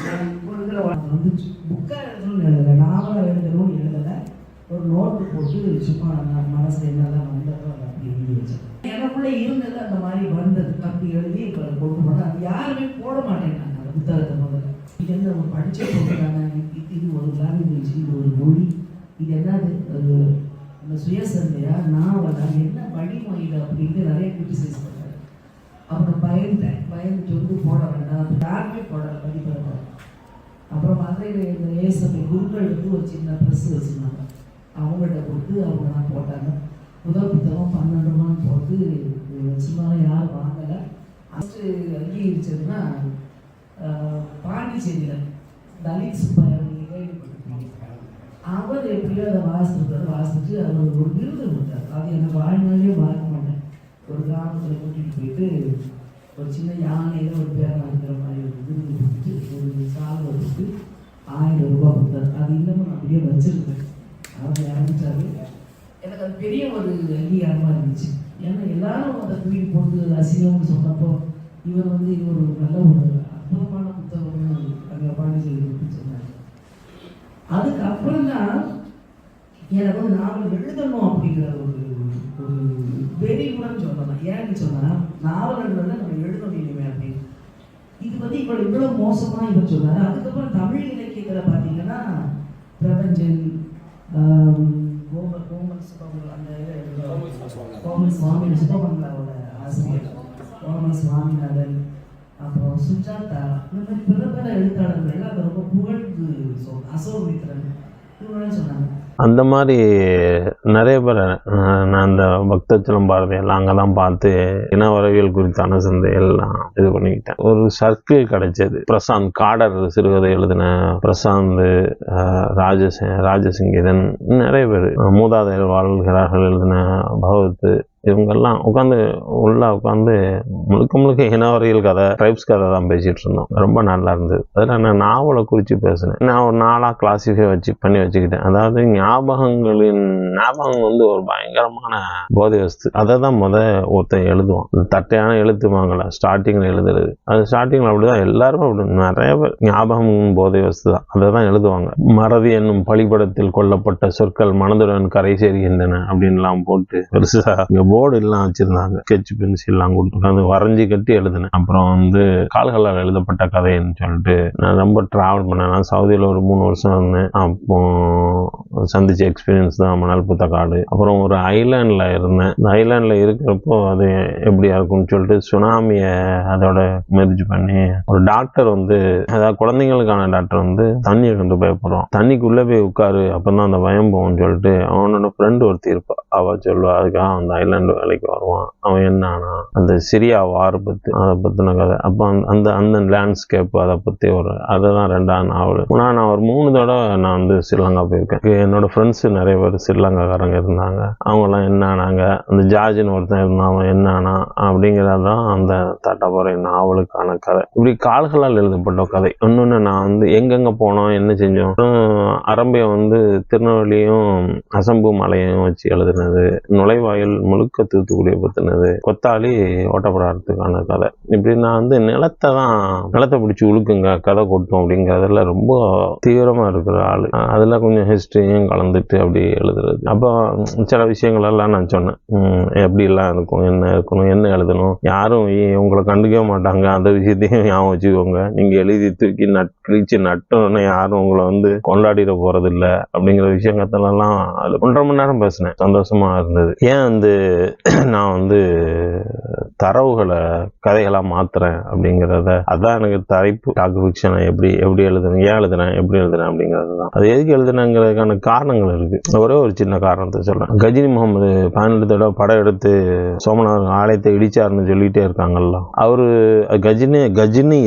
S2: நான் இப்போ இருக்கிற வந்து புக்காக எழுதணும்னு எழுதலை, நாவலாக எழுதணும்னு எழுதலை, ஒரு நோட்டு போட்டு சும்மா நான் மனசில் என்னெல்லாம் வந்ததோ அதை அப்படி எழுதி வச்சேன். எனக்குள்ளே இருந்தது அந்த மாதிரி வந்தது அப்படி எழுதி இப்போ கொண்டு போனேன். அது யாருமே போட மாட்டேங்கிறாங்க அந்த புத்தகத்தை. முதல்ல இது என்ன ஒரு படிச்ச போட்டுறாங்க, இது ஒரு லாங்குவேஜ், இது ஒரு மொழி, இது என்னது ஒரு அந்த சுயசந்தையா நாவலா என்ன வடிவம் இது அப்படின்ட்டு நிறைய கிரிட்டிசைஸ் பண்ணாரு. அப்புறம் பயந்துட்டு வந்து போட வேண்டாம், யாருமே போடலை பதிப்பதை. அப்புறம் மதுரையில் இந்த ஏசபை குருக்கள் வந்து ஒரு சின்ன ப்ரெஸ் வச்சுருந்தாங்க, அவங்கள்ட்ட கொடுத்து அவங்க தான் போட்டாங்க. முதல் புத்தகம் 12 ரூபான்னு போட்டு சும்மாலாம் யாரும் வாங்கலை. ஃபஸ்ட்டு அங்கீகரிச்சதுன்னா பாண்டிச்சேரியில் தலித் சுப்பாய் அவர் எப்படியோ அதை வாசிச்சுட்டு அவர் ஒரு விருது கொடுத்தார். அது எனக்கு வாழ்நாளே மறக்க மாட்டேன். ஒரு கிராமத்தில் கூட்டிகிட்டு போயிட்டு ஒரு சின்ன யானையில் ஒரு பேரை இருக்கிற மாதிரி ஒரு விருது கொடுத்துட்டு ஒரு சாலை வச்சுட்டு 1000 ரூபாய் கொடுத்தாரு. அது இன்னமும் நான் அப்படியே வச்சிருக்கேன். அவர் இறந்துட்டாரு. எனக்கு அது பெரிய ஒரு அங்கீகாரமாக இருந்துச்சு. ஏன்னா எல்லாரும் அதை தூக்கி போட்டு அசிங்கம்னு சொன்னப்போ இவர் வந்து ஒரு நல்ல ஒரு அற்புதமான புத்தகம்னு அங்கே பாண்டிச்சேரி கொடுத்து சொன்னார். அதுக்கப்புறம் தான் எனக்கு வந்து நாவல் எழுதணும் அப்படிங்கிற ஒரு வெறியுடன் சொல்லலாம். ஏன்னு சொன்னால் நாவல்கள் வந்து நம்ம எழுதணும் இனிமே அப்படின்னு. இது வந்து இவ்வளோ மோசமாக இவர் சொன்னார். அதுக்கப்புறம் தமிழ் இலக்கியத்தில் பார்த்தீங்கன்னா பிரபஞ்சன், கோமல் சுபமங்கல, அந்த கோமல் சுவாமி சுபமங்கலாவோட ஆசிரியர் கோமல் சுவாமிநாதன், அப்புறம் சுஜாதா, இந்த மாதிரி பிரபல எழுத்தாளர்கள் அதை ரொம்ப புகழ்ந்து அசோகமித்திரன் இவங்களாம் சொன்னாங்க.
S1: அந்த மாதிரி நிறைய பேர் நான் அந்த பக்தச்சலம் பாரதியெல்லாம் அங்கெல்லாம் பார்த்து இன வரவியல் குறித்தான சந்தையெல்லாம் இது பண்ணிக்கிட்டேன். ஒரு சர்க்கிள் கிடைச்சது. பிரசாந்த் காடர் சிறுகதை எழுதின பிரசாந்த், ராஜசிங்கதன், நிறைய பேர் மூதாதையர் வாழ்கிறார்கள் எழுதின பகவத், இவங்கெல்லாம் உட்காந்து முழுக்க இனவரையில் கதை, ட்ரைப்ஸ் கதை தான் பேசிட்டு இருந்தோம். ரொம்ப நல்லா இருந்தது. அதில் நான் நாவலை குறித்து பேசினேன். நான் ஒரு நாளாக கிளாஸிஃபை பண்ணி வச்சுக்கிட்டேன். அதாவது ஞாபகம் வந்து ஒரு பயங்கரமான போதை வஸ்து. அதை தான் ஒருத்தன் எழுதுவான். தட்டையான எழுத்துவாங்கள ஸ்டார்டிங்கில் எழுதுறது. அது ஸ்டார்டிங்கில் அப்படிதான் எல்லாருமே அப்படி நிறைய பேர் ஞாபகம் போதை வஸ்து தான், அதை தான் எழுதுவாங்க. மறதி என்னும் பழிபடத்தில் கொல்லப்பட்ட சொற்கள் மனதுடன் கரை சேர்கின்றன அப்படின்லாம் போட்டு பெருசா போர்டு எல்லாம் வச்சிருந்தாங்க. ஸ்கெட்ச் பென்சில்லாம் கொடுத்து அது வரைஞ்சி கட்டி எழுதினேன். அப்புறம் வந்து கால்களால் எழுதப்பட்ட கதைன்னு சொல்லிட்டு நான் ரொம்ப டிராவல் பண்ணேன். நான் சவுதியில் ஒரு 3 வருஷம் இருந்தேன். அப்போ சந்திச்ச எக்ஸ்பீரியன்ஸ் தான் மணல் புத்த காடு. அப்புறம் ஒரு ஐலாண்டில் இருந்தேன். இந்த ஐலாண்டில் இருக்கிறப்போ அது எப்படியா இருக்கும்னு சொல்லிட்டு சுனாமியை அதோட மெர்ஜ் பண்ணி ஒரு டாக்டர் வந்து, அதாவது குழந்தைங்களுக்கான டாக்டர் வந்து தண்ணியை கொண்டு பயப்படுறோம், தண்ணிக்குள்ளே போய் உட்காரு அப்பதான் அந்த பயம் போகும்னு சொல்லிட்டு அவனோட ஃப்ரெண்டு ஒருத்தி இருப்பா. அவ சொல்லுவா அதுக்காக அந்த ஐலாண்டு வேலைக்கு வருவான். அவன் என்னானா அந்த சிரியா வார் பற்றி அதை பற்றின கதை. அப்போ அந்த லேண்ட்ஸ்கேப் அதை பற்றி அதுதான் 2ஆம் நாவல். நான் ஒரு 3 தடவை நான் வந்து ஸ்ரீலங்கா போயிருக்கேன். என்னோட ஃப்ரெண்ட்ஸ் நிறைய பேர் ஸ்ரீலங்காக்காரங்க இருந்தாங்க. அவங்கெல்லாம் என்னானாங்க, அந்த ஜார்ஜின்னு ஒருத்தன் இருந்தான், அவன் என்னானா அப்படிங்கிறதான் அந்த தட்டாபுரை நாவலுக்கான கதை. இப்படி கால்களால் எழுதப்பட்ட கதை. இன்னொன்று நான் வந்து எங்கெங்கே போனோம், என்ன செஞ்சோம். அரம்பியம் வந்து திருநெல்வேலியும் அசம்பு மலையும் வச்சு எழுதுனது, நுழைவாயில் முழுக்க தூத்துக்குடியை பற்றினது, கொத்தாளி ஓட்டப்படாததுக்கான கதை. இப்படி நான் வந்து நிலத்தை பிடிச்சி உழுக்குங்க கதை கொட்டும் அப்படிங்கிறதுல ரொம்ப தீவிரமாக இருக்கிற ஆள். அதில் கொஞ்சம் ஹிஸ்ட்ரியும் கலந்துட்டு அப்படி எழுதுறது. அப்போ சில விஷயங்கள் எல்லாம் நான் சொன்னேன், எப்படிலாம் இருக்கும், என்ன இருக்கணும், என்ன எழுதணும், யாரும் உங்களை கண்டுக்கவே மாட்டாங்க, அந்த விஷயத்தையும் ஞாபகம் வச்சுக்கோங்க. நீங்கள் எழுதி தூக்கி கிழிச்சு நட்டோன்னு யாரும் உங்களை வந்து கொண்டாடிட போறது இல்லை அப்படிங்கிற விஷயங்கத்தெல்லாம் அது 1.5 மணி நேரம் பேசினேன். சந்தோஷமா இருந்தது. ஏன் வந்து நான் வந்து தரவுகளை கதைகளாக மாற்றுறேன் அப்படிங்கிறத, அதான் எனக்கு தலைப்பு. டாக் ஃபிக்ஷனை எப்படி எழுதுறேன், ஏன் எழுதுறேன், எப்படி எழுதுறேன் அப்படிங்கிறது தான். அது எதுக்கு எழுதுனங்கிறதுக்கான காரணங்கள் இருக்குது. ஒரே ஒரு சின்ன காரணத்தை சொல்கிறேன். கஜினி முகமது 18 தடவை படம் எடுத்து சோமநாதன் ஆலயத்தை இடிச்சாருன்னு சொல்லிகிட்டே இருக்காங்கல்ல. அவரு கஜினி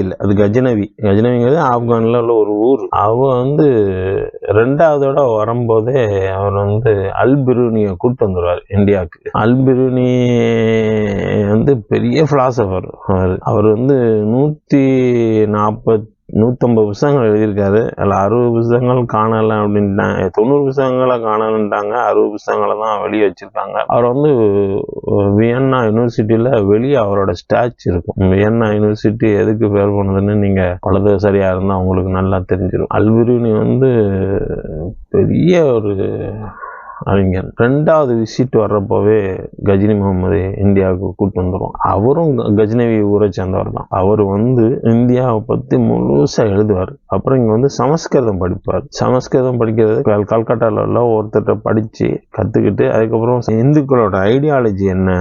S1: இல்லை, அது கஜினவிங்கிறது ஆப்கானில் உள்ள ஒரு ஊர். அவர் வந்து 2வது தடவை வரும்போதே அவர் வந்து அல்-பிரூனியை கூப்பிட்டு வந்துடுவார் இந்தியாவுக்கு. அல்-பிரூனி வந்து பெரிய பிலாசபர். அவர் வந்து 150 புத்தகங்கள் எழுதியிருக்காரு. அதில் 60 புத்தகங்கள் காணலை அப்படின்ட்டாங்க, 90 புத்தகங்களை காணலன்ட்டாங்க, 60 புத்தகங்களை தான் வெளியே வச்சிருக்காங்க. அவர் வந்து வியன்னா யூனிவர்சிட்டியில் வெளியே அவரோட ஸ்டாச்சு இருக்கும். வியன்னா யூனிவர்சிட்டி எதுக்கு பேர் போனதுன்னு நீங்கள் வலதுசாரியாக இருந்தால் உங்களுக்கு நல்லா தெரிஞ்சிடும். அல்-பிரூனி வந்து பெரிய ஒரு அறிஞர். 2வது விசிட் வர்றப்போவே கஜினி முகமது இந்தியாவுக்கு கூப்பிட்டு வந்துடும். அவரும் கஜினவி ஊரை சேர்ந்தவர் தான். அவர் வந்து இந்தியாவை பற்றி முழுசாக எழுதுவார். அப்புறம் இங்கே வந்து சமஸ்கிருதம் படிப்பார். சமஸ்கிருதம் படிக்கிறது கல்கட்டாவில் உள்ள ஒருத்தர்கிட்ட படித்து கற்றுக்கிட்டு, அதுக்கப்புறம் இந்துக்களோட ஐடியாலஜி என்ன,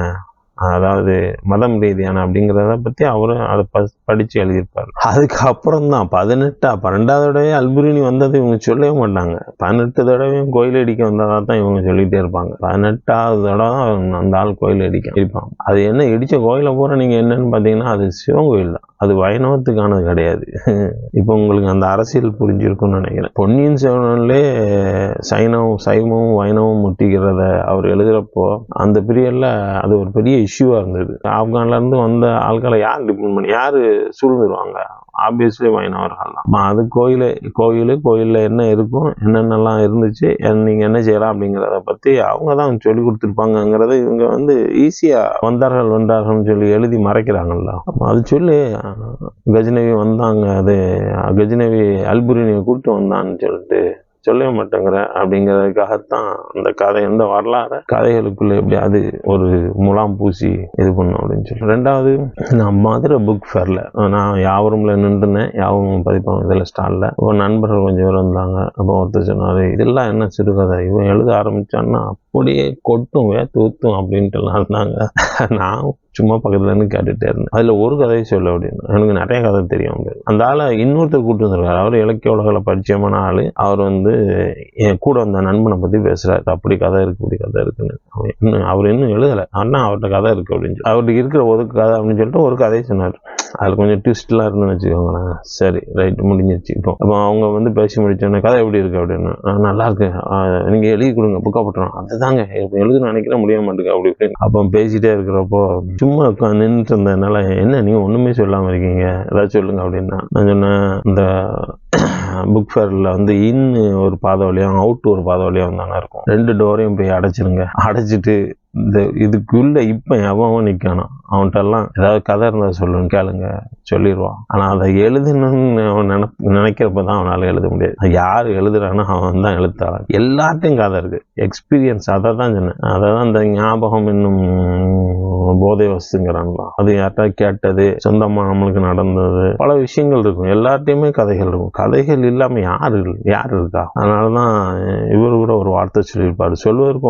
S1: அதாவது மதம் ரீதியான அப்படிங்கிறத பற்றி அவரும் அதை படித்து எழுதியிருப்பார். அதுக்கப்புறம் தான் 12வது தடவை அல்-பிரூனி வந்தது இவங்க சொல்லவே மாட்டாங்க. 18 தடவையும் கோயில் அடிக்க வந்ததாக தான் இவங்க சொல்லிகிட்டே இருப்பாங்க. 18வது தடவை தான் அந்த ஆள் கோயில் இருப்பாங்க. அது என்ன இடித்த கோயிலை பூரா நீங்கள் என்னன்னு பார்த்தீங்கன்னா அது சிவன் கோயில் தான், அது வைணவத்துக்கானது கிடையாது. இப்போ உங்களுக்கு அந்த அரசியல் புரிஞ்சிருக்குன்னு நினைக்கிறேன். பொன்னியின் செல்வன்லே சைவமும் வைணவமும் முட்டிக்கிறத அவர் எழுதுகிறப்போ அந்த பீரியடில் அது ஒரு பெரிய இஷ்யூவாக இருந்தது. ஆப்கான்லேருந்து வந்த ஆட்களை யார் டிபெண்ட் பண்ணி யார் சூழ்ந்துருவாங்க? ஆப்வியஸ்லி வைணவர்கள் தான். அது கோயிலில் என்ன இருக்கும், என்னென்னலாம் இருந்துச்சு, நீங்கள் என்ன செய்யலாம் அப்படிங்கிறத பற்றி அவங்க தான் சொல்லி கொடுத்துருப்பாங்கங்கிறத இவங்க வந்து ஈஸியாக வந்தார்கள்னு சொல்லி எழுதி மறைக்கிறாங்கல்ல. அது சொல்லி கஜினவி வந்தாங்க, அது கஜினவி அல்-பிரூனியை கூப்பிட்டு வந்தான்னு சொல்லிட்டு சொல்லவே மாட்டேங்கிற அப்படிங்கிறதுக்காகத்தான் அந்த கதை, இந்த வரலாறு கதைகளுக்குள்ள எப்படியாவது ஒரு முலாம் பூசி இது பண்ணும் அப்படின்னு சொல்லி. 2வது, நான் மதுரை புக் ஃபேரில் நான் யாவரும்ல நின்றுனேன். யாவரும் பதிப்பாங்க இதில் ஸ்டாலில். ஒரு நண்பர்கள் கொஞ்சம் பேர் வந்தாங்க. அப்போ ஒருத்தர் சொன்னார், இதெல்லாம் என்ன சிறுகதை, இவன் எழுத ஆரம்பித்தான்னா அப்படியே கொட்டும் வேத்து ஊற்றும் அப்படின்ட்டுலாம் இருந்தாங்க. நான் சும்மா பக்கத்துல இருந்து கேட்டுட்டே இருந்தேன். அதுல ஒரு கதையை சொல்ல அப்படின்னு, எனக்கு நிறைய கதை தெரியும். அந்த ஆளை இன்னொருத்தர் கூப்பிட்டு வந்திருக்காரு. அவர் இலக்கிய உலகில் பரிச்சயமான ஆளு. அவர் வந்து என் கூட வந்த நண்பனை பத்தி பேசுறாரு. அப்படி கதை இருக்கு, இப்படி கதை இருக்குன்னு. அவர் இன்னும் எழுதலை, ஆனா அவர்கிட்ட கதை இருக்கு அப்படின்னு சொல்லி, அவர்கிட்ட இருக்கிற ஒரு கதை அப்படின்னு சொல்லிட்டு ஒரு கதையை சொன்னார். அதுல கொஞ்சம் ட்விஸ்ட்லாம் இருந்துன்னு வச்சுக்கோங்களேன். சரி ரைட், முடிஞ்சிருச்சு. இப்போ அவங்க வந்து பேசி முடிச்சோன்னே கதை எப்படி இருக்கு அப்படின்னு, நல்லா இருக்கு, நீங்க எழுதி கொடுங்க, புக்கா போட்டுறோம். அதுதாங்க எழுதுன்னு நினைக்கிறேன், முடிய மாட்டேங்க அப்படி இப்படின்னு. அப்போ பேசிட்டே இருக்கிறப்போ சும்மா நின்றுட்டு இருந்ததுனால, என்ன நீங்க ஒண்ணுமே சொல்லாம இருக்கீங்க, ஏதாச்சும் சொல்லுங்க அப்படின்னா, நான் சொன்னேன், இந்த புக் ஃபேரில் வந்து ஒரு பாதை வழியாக அவுட் ஒரு பாதை வழியாக வந்தாங்க இருக்கும். 2 டோரையும் போய் அடைச்சிருங்க. அடைச்சிட்டு இந்த இதுக்குள்ள இப்ப எவன் நிக்கணும், அவன்கிட்ட எல்லாம் ஏதாவது கதை இருந்தா சொல்லுன்னு கேளுங்க, சொல்லிடுவான். ஆனா அதை எழுதணும்னு அவன் நினைக்கிறப்பதான் அவனால எழுத முடியாது. யாரு எழுதுறானோ அவன் தான் எழுத்தாளன். எல்லார்ட்டையும் கதை இருக்கு, எக்ஸ்பீரியன்ஸ். அதை தான் சொன்னேன். அதான் இந்த ஞாபகம் என்னும் போதை வசுங்கிறான்ல, அது யார்கிட்ட கேட்டது, சொந்தமா நம்மளுக்கு நடந்தது, பல விஷயங்கள் இருக்கும். எல்லார்ட்டையுமே கதைகள் இருக்கும். கதைகள் இல்லாம யாரு இருக்கா? அதனாலதான் இவரு கூட ஒரு வார்த்தை சொல்லியிருப்பாரு, சொல்வதற்கு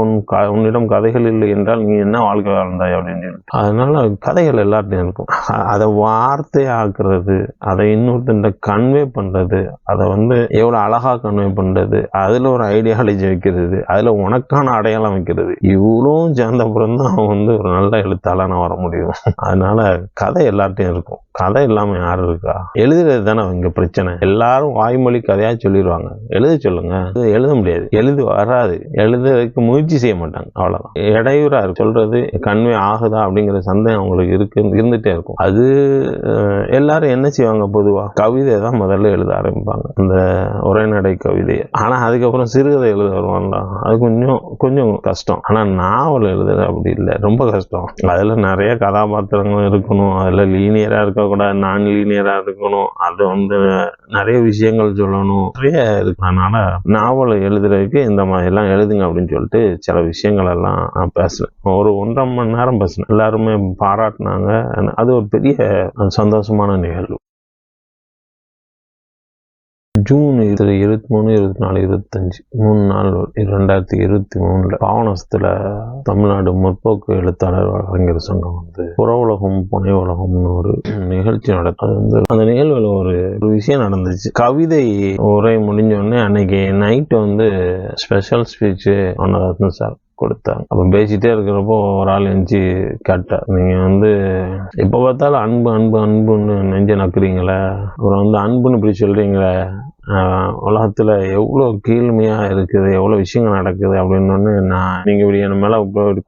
S1: உன்னிடம் கதைகள் இல்லை என்றால் நீ என்ன வாழ்க்கை வாழ்ந்தாய் அப்படின்னு. அதனால கதைகள் எல்லார்ட்டையும் இருக்கும். அதை வார்த்தை ஆக்குறது, அதை இன்னொருத்த கன்வே பண்றது, அதை வந்து எவ்வளவு அழகா கன்வே பண்றது, அதுல ஒரு ஐடியாலஜி வைக்கிறது, அதுல உனக்கான அடையாளம் வைக்கிறது, இவ்வளவும் சேர்ந்தப்புறம் தான் அவன் வந்து ஒரு நல்ல எழுத்தாளனா வர முடியும். அதனால கதை எல்லார்ட்டையும் இருக்கும். கதை இல்லாம யாரும் இருக்கா? எழுதுறது தானே இங்க பிரச்சனை. எல்லாரும் வாய்மொழி கதையா சொல்லிடுவாங்க, எழுத சொல்லுங்க. எழுத முடியாது, எழுது வராது, எழுதுறதுக்கு முயற்சி செய்ய மாட்டாங்க, அவ்வளவுதான். இடையூறா இருக்கு, சொல்றது கன்வே ஆகுதா அப்படிங்கிற சந்தேகம் அவங்களுக்கு இருந்துட்டே இருக்கும். அது எல்லாரும் என்ன செய்வாங்க, பொதுவா கவிதை தான் முதல்ல எழுத ஆரம்பிப்பாங்க, இந்த உரைநடை கவிதை. ஆனா அதுக்கப்புறம் சிறுகதை எழுத வருவாங்களா, அது கொஞ்சம் கஷ்டம். ஆனா நாவல் எழுதுறது அப்படி இல்லை, ரொம்ப கஷ்டம். அதுல நிறைய கதாபாத்திரங்கள் இருக்கணும், அதுல லீனியரா இருக்கக்கூடாது, நான் லீனியரா இருக்கணும், அது வந்து நிறைய விஷயங்கள் சொல்லணும், நிறைய இருக்கு. அதனால நாவல் எழுதுறதுக்கு இந்த மாதிரி எல்லாம் எழுதுங்க அப்படின்னு சொல்லிட்டு சில விஷயங்கள் எல்லாம் நான் பேசுறேன். ஒரு 1.5 மணி நேரம் பேசினேன். எல்லாருமே பாராட்டினாங்க. அது ஒரு பெரிய சந்தோஷமான நிகழ்வு. ஜூன் 23, 24, 25 3 நாள் 2023 பாவனஸ்துல தமிழ்நாடு முற்போக்கு எழுத்தாளர் அறிஞர் சங்கம் புற உலகம் புனை உலகம்னு ஒரு நிகழ்ச்சி நடந்தது. அந்த நிகழ்வுல ஒரு விஷயம் நடந்துச்சு. கவிதை உரை முடிஞ்சோடனே அன்னைக்கு நைட்டு ஸ்பெஷல் ஸ்பீச் அன்னதாசன் சார் கொடுத்தாங்க. அப்ப பேசிட்டே இருக்கிறப்போ ஒரு ஆள் எஞ்சி கேட்டார், நீங்க எப்ப பார்த்தாலும் அன்பு அன்பு அன்புன்னு நெஞ்ச நக்குறீங்களே, அப்புறம் அன்புன்னு இப்படி சொல்றீங்களே, உலகத்துல எவ்வளவு கீழ்மையா இருக்குது, எவ்வளவு விஷயங்கள் நடக்குது அப்படின்னு நீங்க இப்படி என் மேல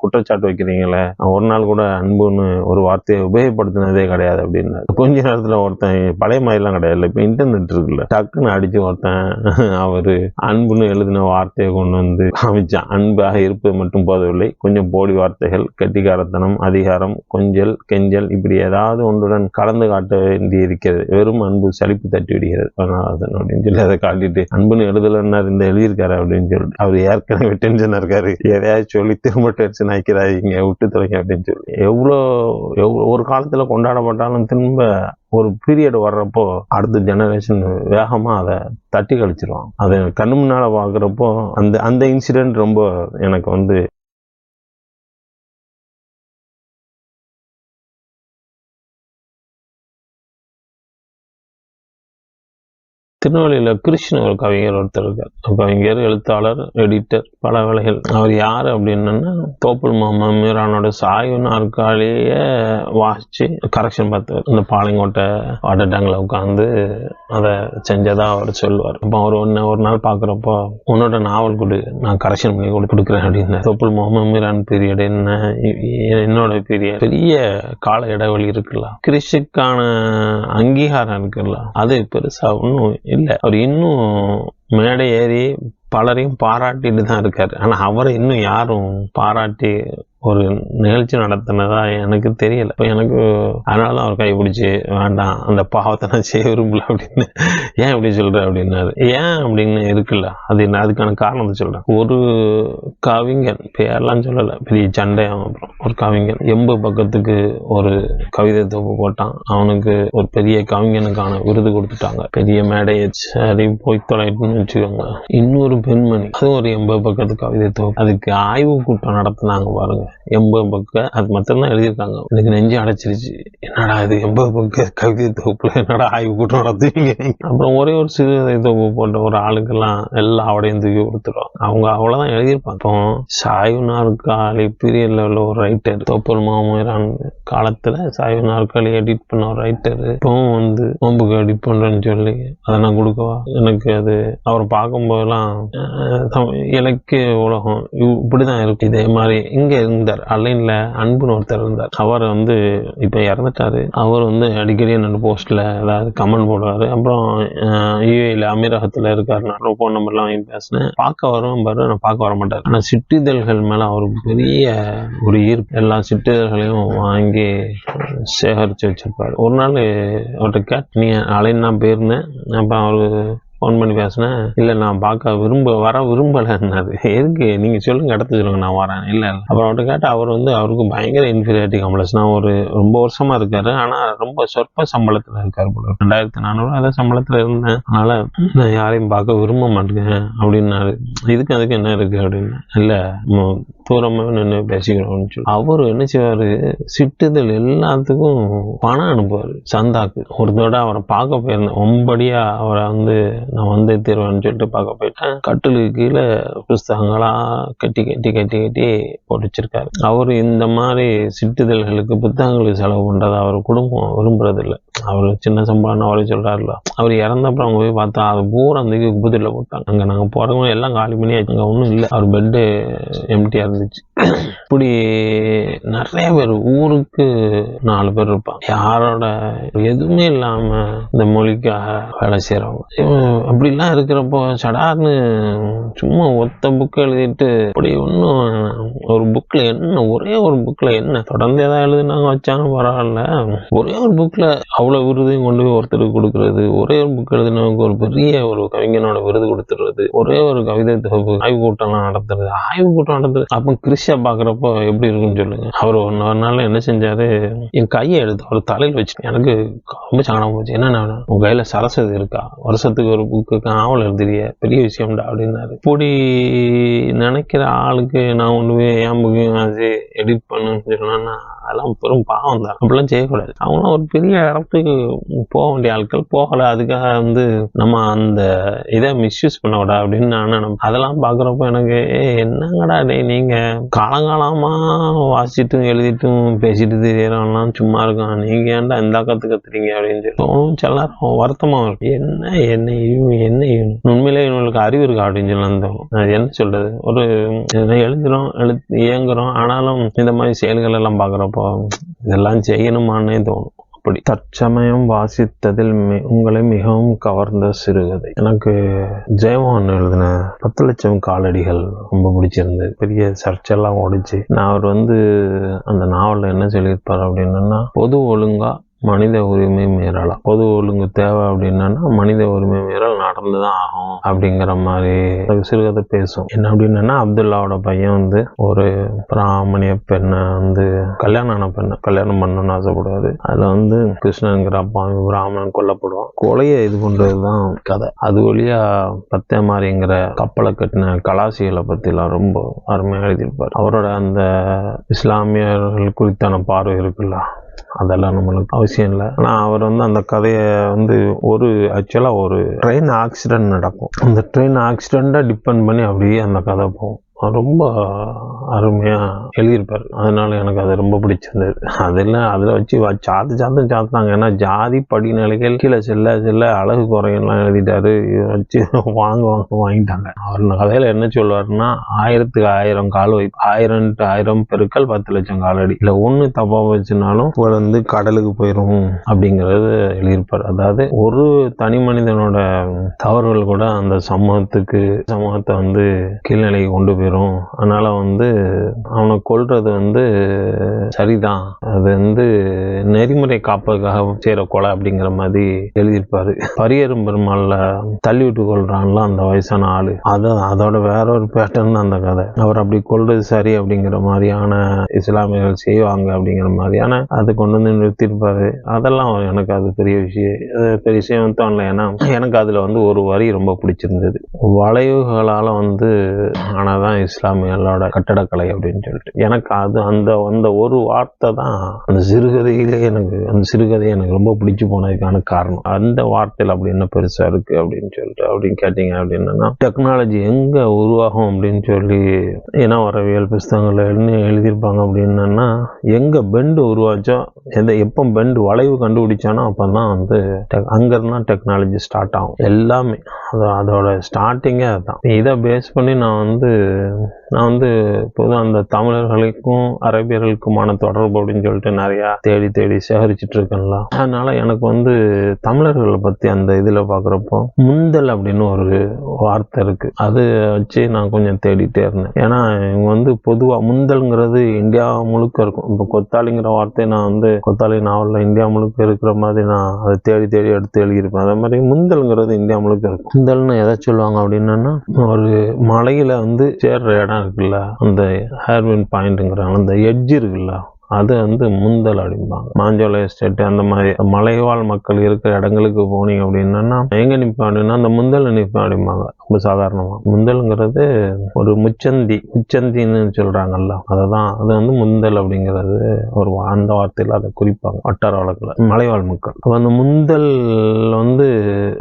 S1: குற்றச்சாட்டு வைக்கிறீங்களே, ஒரு நாள் கூட அன்புன்னு ஒரு வார்த்தையை உபயோகப்படுத்தினதே கிடையாது அப்படின்னு. கொஞ்ச நேரத்துல ஒருத்தன் பழைய மாதிரிலாம் கிடையாது, இப்ப இன்டர்நெட் இருக்குல்ல, டக்குன்னு அடிச்சு ஒருத்தன் அவரு அன்புன்னு எழுதின வார்த்தையை கொண்டு காமிச்சான். அன்பாக இருப்பது மட்டும் போதவில்லை, கொஞ்சம் போலி வார்த்தைகள், கெட்டிக்காரத்தனம், அதிகாரம், கொஞ்சல், கெஞ்சல் இப்படி ஏதாவது ஒன்றுடன் கலந்து காட்ட வேண்டி இருக்கிறது. வெறும் அன்பு சலிப்பு தட்டி விடுகிறது அப்படின்னு சொல்லி அதை காட்டிட்டு அன்புன்னு எழுதலன்னாரு, இந்த எழுதியிருக்காரு அப்படின்னு சொல்லிட்டு அவர் ஏற்கனவே டென்ஷனா இருக்காரு, எதையாச்சும் சொல்லி திரும்ப டென்ஷன் ஆக்கிறாங்க, விட்டு தொலைங்க அப்படின்னு சொல்லி. எவ்வளோ ஒரு காலத்துல கொண்டாடப்பட்டாலும் திரும்ப ஒரு பீரியட் வர்றப்போ அடுத்த ஜெனரேஷன் வேகமா அதை தட்டி கழிச்சிருவான். அதை கண்ணு முன்னால பாக்குறப்போ அந்த இன்சிடென்ட் ரொம்ப எனக்கு திருநெல்வேலியில கிருஷ்ண ஒரு கவிஞர் ஒருத்தர் இருக்கார். கவிஞர், எழுத்தாளர், எடிட்டர், பல வேலைகள். அவர் யாரு அப்படின்னா தோப்புல் முகமது மீரானோட சாய்வு நாற்காலிய வாசிச்சு கரெக்ஷன் பார்த்தவர். இந்த பாளையங்கோட்டை வாட்டர் டேங்க்ல உட்காந்து அதை செஞ்சதா அவர் சொல்லுவார். அப்போ அவர் ஒரு நாள் பாக்குறப்போ, உன்னோட நாவல் கொடு, நான் கரெக்ஷன் பண்ணி கொடுக்குறேன் அப்படின்னு. தோப்புல் முகமது மீரான் பீரியட் என்ன, என்னோட பீரியட், பெரிய கால இடைவெளி இருக்குல்ல, கிறிஸ்துக்கான அங்கீகாரம் இருக்குல்ல, அது பெருசா ஒன்றும் இல்ல. அவர் இன்னும் மேடை ஏறி பலரையும் பாராட்டிட்டு தான் இருக்காரு. ஆனா அவரை இன்னும் யாரும் பாராட்டி ஒரு நிகழ்ச்சி நடத்தினதா எனக்கு தெரியல. இப்போ எனக்கு அதனாலதான் அவர் கைப்பிடிச்சு, வேண்டாம் அந்த பாவத்தை நான் செய்ய விரும்பல அப்படின்னு. ஏன் இப்படி சொல்ற அப்படின்னாரு. ஏன் அப்படின்னு இருக்குல்ல, அதுக்கான காரணத்தை சொல்றேன். ஒரு கவிஞன், பேரெல்லாம் சொல்லல, பெரிய சண்டையாகும். அப்புறம் ஒரு கவிஞன் 80 பக்கத்துக்கு ஒரு கவிதை தொகுப்பு போட்டான். அவனுக்கு ஒரு பெரிய கவிஞனுக்கான விருது கொடுத்துட்டாங்க, பெரிய மேடையை. சரி போய் தொலைட்டுன்னு வச்சுக்கோங்க. இன்னொரு பெண்மணி, அதுவும் ஒரு 80 பக்கத்து கவிதை தொகுப்பு, அதுக்கு ஆய்வு கூட்டம் நடத்தினாங்க பாருங்க. 80 பக்கம் அது மட்டும்தான் எழுதியிருக்காங்க. எனக்கு நெஞ்சு அடைச்சிருச்சு. என்னடா இது 80 பக்க கவிதை தொகுப்புல என்னடா ஆய்வு கூட்டம் நடத்துவீங்க. அப்புறம் ஒரே ஒரு சிறுகதை தொகுப்பு போட்ட ஒரு ஆளுக்கெல்லாம் எல்லா அவடையும் தூக்கி கொடுத்துருவாங்க. அவங்க அவ்வளவுதான் எழுதியிருப்பாங்க. இப்போ சாய்வு நாற்காலி பீரியட்ல உள்ள ஒரு ரைட்டர், தோப்புல் முகமது காலத்துல சாய்வு நாற்காலி எடிட் பண்ண ஒரு ரைட்டர் இப்பவும் நோம்புக்கு எடிட் பண்றேன்னு சொல்லி அதை நான் கொடுக்கவா? எனக்கு அது அவரை பார்க்கும் போதெல்லாம் இலக்கிய உலகம் இப்படிதான் இருக்கு. இதே மாதிரி இங்க இருந்தார் அலைன்ல அன்புன்னு ஒருத்தர் இருந்தார். அவர் இப்ப இறந்துட்டாரு. அவர் அடிக்கடி என்னோட போஸ்ட்ல ஏதாவது கமெண்ட் போடுவாரு. அப்புறம் யூஏல அமீரகத்துல இருக்காரு. நான் போன் நம்பர்லாம் வாங்கி பேசினேன். பார்க்க வரும் பாரு, நான் பார்க்க வர மாட்டாரு. ஆனா சிற்றிதழ்கள் மேல அவருக்கு பெரிய ஒரு ஈர்ப்பு. எல்லா சிற்றிதழ்களையும் வாங்கி சேகரிச்சு வச்சிருப்பாரு. ஒரு நாள் அவர்கிட்ட கேட்டு, நீ அலைன் நான் போயிருந்தேன், அப்ப அவரு ஃபோன் பண்ணி பேசினேன். இல்லை நான் பார்க்க வர விரும்பலைன்னாரு. எதுக்கு நீங்க சொல்லுங்க, இடத்த சொல்லுங்க, நான் வரேன். இல்லை அப்புறம் அவர்கிட்ட கேட்டால் அவர் அவருக்கு பயங்கர இன்ஃபீரியாரிட்டி காம்ப்ளெக்ஸ். நான் ரொம்ப வருஷமா இருக்காரு, ஆனா ரொம்ப சொற்ப சம்பளத்துல இருக்காரு போல. 2400 அதான் சம்பளத்துல இருந்தேன், அதனால நான் யாரையும் பார்க்க விரும்ப மாட்டேங்க அப்படின்னாரு. அதுக்கு என்ன இருக்கு அப்படின்னு. இல்லை தூரமா நின்று பேசிக்கிறோம்னு சொல்லி அவரு என்ன செய்வாரு, சிட்டுதல் எல்லாத்துக்கும் பணம் அனுப்புவாரு சந்தாக்கு. ஒரு தடவை அவரை பார்க்க போயிருந்தேன். ஒம்படியா அவரை நான் வந்தே தீர்வேன்னு சொல்லிட்டு பார்க்க போயிட்டேன். கட்டிலுக்கு கீழே புஸ்தகங்களா கட்டி கட்டி கட்டி கட்டி போட்டு வச்சிருக்காரு. அவரு இந்த மாதிரி சிட்டுதல்களுக்கு புத்தகங்களுக்கு செலவு பண்றதை அவர் குடும்பம் விரும்புறது இல்லை. அவரு சின்ன சம்பளம்னு அவரே சொல்றாருல. அவர் இறந்தப்பறம் அவங்க போய் பார்த்தா அது பூரா குப்பத்தில் போட்டாங்க. அங்க நாங்க போறவங்க எல்லாம் காலி பண்ணி அங்க ஒன்றும் இல்லை. அவர் பெட்டு எம்டியா இருந்துச்சு. இப்படி நிறைய பேர், ஊருக்கு 4 பேர் இருப்பாங்க, யாரோட எதுவுமே இல்லாம இந்த மொழிக்காக வேலை செய்யறவங்க. அப்படிலாம் இருக்கிறப்போ சடார்னு சும்மா ஒத்த புக் எழுதிட்டு அப்படி ஒன்னும் ஒரு புக்ல என்ன, ஒரே ஒரு புக்ல என்ன தொடர்ந்து ஏதாவது எழுதுனாங்க வச்சாங்க பரவாயில்ல, ஒரே ஒரு புக்ல அவ்வளவு விருதையும் கொண்டு போய் ஒருத்தருக்கு கொடுக்கறது, ஒரே ஒரு புக் எழுதினவங்க ஒரு பெரிய ஒரு கவிஞனோட விருது கொடுத்துறது, ஒரே ஒரு கவிதை தொகுப்பு ஆய்வு கூட்டம் நடத்துறது. அப்ப கிறிஸ்டியா பாக்குறப்ப பார்க்குறப்போ எப்படி இருக்குன்னு சொல்லுங்க. அவர் ஒரு நாள் என்ன செஞ்சாரு, என் கையை எடுத்து அவர் தலையில் வச்சு எனக்கு ரொம்ப சங்கடம் போச்சு. என்ன உன் கையில சரஸ்வதி இருக்கா, வருஷத்துக்கு ஒரு புக்கு நாவல் எழுதுறிய, பெரிய விஷயம்டா அப்படின்னாரு. இப்படி நினைக்கிற ஆளுக்கு நான் ஒண்ணுமே என் புக்கையும் அது எடிட் பண்ணுன்னு சொன்னா அதெல்லாம் பெரும் பாவம் தான். அப்படிலாம் செய்யக்கூடாது. அவங்களாம் ஒரு பெரிய இடத்துக்கு போக வேண்டிய ஆட்கள், போகலை. அதுக்காக நம்ம அந்த இதை மிஸ்யூஸ் பண்ணக்கூடா அப்படின்னு நான் நினைப்பேன். அதெல்லாம் பார்க்குறப்போ எனக்கு என்னங்கடா டே, நீங்க காலங்காலமா வாசிட்டும் எழுதிட்டும் பேசிட்டு தெரியறவங்கலாம் சும்மா இருக்கான், நீங்க ஏன்டா இந்த கத்துறீங்க அப்படின்னு சொல்லி சில நேரம் வருத்தமா இருக்கு. என்ன உண்மையிலே இவங்களுக்கு அறிவு இருக்கா அப்படின்னு சொல்லி என்ன சொல்றது, ஒரு எழுதுறோம் இயங்குறோம், ஆனாலும் இந்த மாதிரி செயல்கள் எல்லாம் பார்க்குறப்போ இதெல்லாம் செய்யணுமான்னே தோணும். அப்படி தற்சமயம் வாசித்ததில் உங்களை மிகவும் கவர்ந்த சிறுகதை, எனக்கு ஜெயமோகன் எழுதின 10 லட்சம் காலடிகள் ரொம்ப பிடிச்சிருந்தது. பெரிய சர்ச்செல்லாம் ஓடிச்சு. அவர் அந்த நாவலில் என்ன சொல்லியிருப்பார் அப்படின்னா, பொது ஒழுங்கா மனித உரிமை மீறலாம், பொது ஒழுங்கு தேவை அப்படின்னா மனித உரிமை மீறல் நடந்துதான் ஆகும் அப்படிங்கிற மாதிரி சிறுகதை பேசும். என்ன அப்படின்னா, அப்துல்லாவோட பையன் ஒரு பிராமணிய பெண்ணை கல்யாணம் ஆன பெண்ணை கல்யாணம் பண்ணணும்னு ஆசைப்படுவாரு. அதுல கிருஷ்ணங்கிற அப்பா பிராமணன் கொல்லப்படுவான். கொலையை இது பண்றதுதான் கதை. அது வழியா பத்தேமாரிங்கிற கப்பலை கட்டின கலாசிகளை பத்திலாம் ரொம்ப அருமையாக எழுதியிருப்பார். அவரோட அந்த இஸ்லாமியர்கள் குறித்தான பார்வை இருக்குல்ல, அதெல்லாம் நம்மளுக்கு அவசியம் இல்லை. ஆனால் அவர் அந்த கதையை ஆக்சுவலாக ஒரு ட்ரெயின் ஆக்சிடென்ட் நடக்கும். அந்த ட்ரெயின் ஆக்சிடெண்ட்டை டிபெண்ட் பண்ணி அப்படியே அந்த கதை போகும். ரொம்ப அருமையாக எழுதியிருப்பார். அதனால எனக்கு அது ரொம்ப பிடிச்சிருந்தது. அதில் வச்சு சாத்துனாங்க. ஏன்னா ஜாதி படிநிலைகள் கீழே செல்ல அழகு குறையெல்லாம் எழுதிட்டாரு. இதை வச்சு வாங்கிட்டாங்க. அவர் கதையில் என்ன சொல்லுவாருன்னா, 1000 கால் வைப்பு, 1000 பெருக்கள் 10 லட்சம் காலடி, இல்லை ஒன்று தப்பா வச்சுனாலும் கடலுக்கு போயிடும் அப்படிங்கிறது எழுதியிருப்பார். அதாவது ஒரு தனி மனிதனோட தவறுகள் கூட அந்த சமூகத்தை கீழ்நிலைக்கு கொண்டு போயிடும். அதனால அவனை கொல்றது சரிதான், அது நெறிமுறை காப்பதுக்காக செய்யற கொலை அப்படிங்கிற மாதிரி எழுதியிருப்பாரு. பரியரும் பெருமாள்ல தள்ளி விட்டு கொள்றான்ல அந்த வயசான ஆளு, அதோட வேற ஒரு பேட்டர்ன் அந்த கதை. அவர் அப்படி கொல்றது சரி அப்படிங்கிற மாதிரியான இஸ்லாமியர்கள் செய்வாங்க அப்படிங்கிற மாதிரியான அது கொண்டு நிறுத்திருப்பாரு. அதெல்லாம் எனக்கு அது பெரிய விஷயம் தோணல. ஏன்னா எனக்கு அதுல ஒரு வரி ரொம்ப பிடிச்சிருந்தது. வளைவுகளால ஆனாதான் இஸ்லாமியர்களோட கட்டடக்கலை அப்படின்னு சொல்லிட்டு, எனக்கு அந்த ஒரு வார்த்தை தான் அந்த சிறுகதையை எனக்கு ரொம்ப பிடிச்சு போனதுக்கான காரணம். அந்த வார்த்தையில் அப்படி என்ன பெருசா இருக்கு அப்படின்னு கேட்டீங்க அப்படின்னா, டெக்னாலஜி எங்க உருவாகும் அப்படின்னு சொல்லி ஏன்னா வரவியல் புஸ்தகங்கள்ல எழுதியிருப்பாங்க அப்படின்னா, எங்க பெண்டு உருவாச்சோ, எப்போ பெண்டு வளைவு கண்டுபிடிச்சானோ அப்பதான் அங்கிருந்தான் டெக்னாலஜி ஸ்டார்ட் ஆகும். எல்லாமே அதோட ஸ்டார்டிங்கே அதுதான். இதை பேஸ் பண்ணி நான் பொதுவாக அந்த தமிழர்களுக்கும் அரபியர்களுக்குமான தொடர்பு அப்படின்னு சொல்லிட்டு நிறைய தேடி சேகரிச்சுட்டு இருக்கேன்ல. அதனால எனக்கு தமிழர்களை பத்தி அந்த இதுல பாக்குறப்போ முந்தல் அப்படின்னு ஒரு வார்த்தை இருக்கு. அது வச்சு நான் கொஞ்சம் தேடிட்டே இருந்தேன். ஏன்னா இவங்க பொதுவா முந்தல்ங்கிறது இந்தியா முழுக்க இருக்கும். இப்போ கொத்தாளிங்கிற வார்த்தை நான் கொத்தாளி நாவல்ல இந்தியா முழுக்க இருக்கிற மாதிரி நான் அதை தேடி எடுத்து எழுதியிருப்பேன். அதே மாதிரி முந்தல்ங்கிறது இந்தியா முழுக்க இருக்கும். முந்தல்னு எதை சொல்லுவாங்க அப்படின்னா, ஒரு மலையில சேர்ற இடம் இருக்குல்ல, அந்த ஹேர்வின் பாயிண்ட்ங்கிறாங்க, அந்த எட்ஜ் இருக்குல்ல, அது முந்தல் அப்படிம்பாங்க. மாஞ்சோலை எஸ்டேட் அந்த மாதிரி மலைவாழ் மக்கள் இருக்கிற இடங்களுக்கு போனீங்க அப்படின்னா எங்க நிற்பாடுன்னா அந்த முந்தல் நிற்பேன் அப்படிம்பாங்க. ரொம்ப சாதாரணமா முந்தல்ங்கிறது ஒரு முச்சந்தின்னு சொல்றாங்கல்ல, அதுதான் அது முந்தல் அப்படிங்கிறது ஒரு அந்த வார்த்தையில அதை குறிப்பாங்க வட்டார வழக்குல மலைவாழ் மக்கள். அப்ப அந்த முந்தல்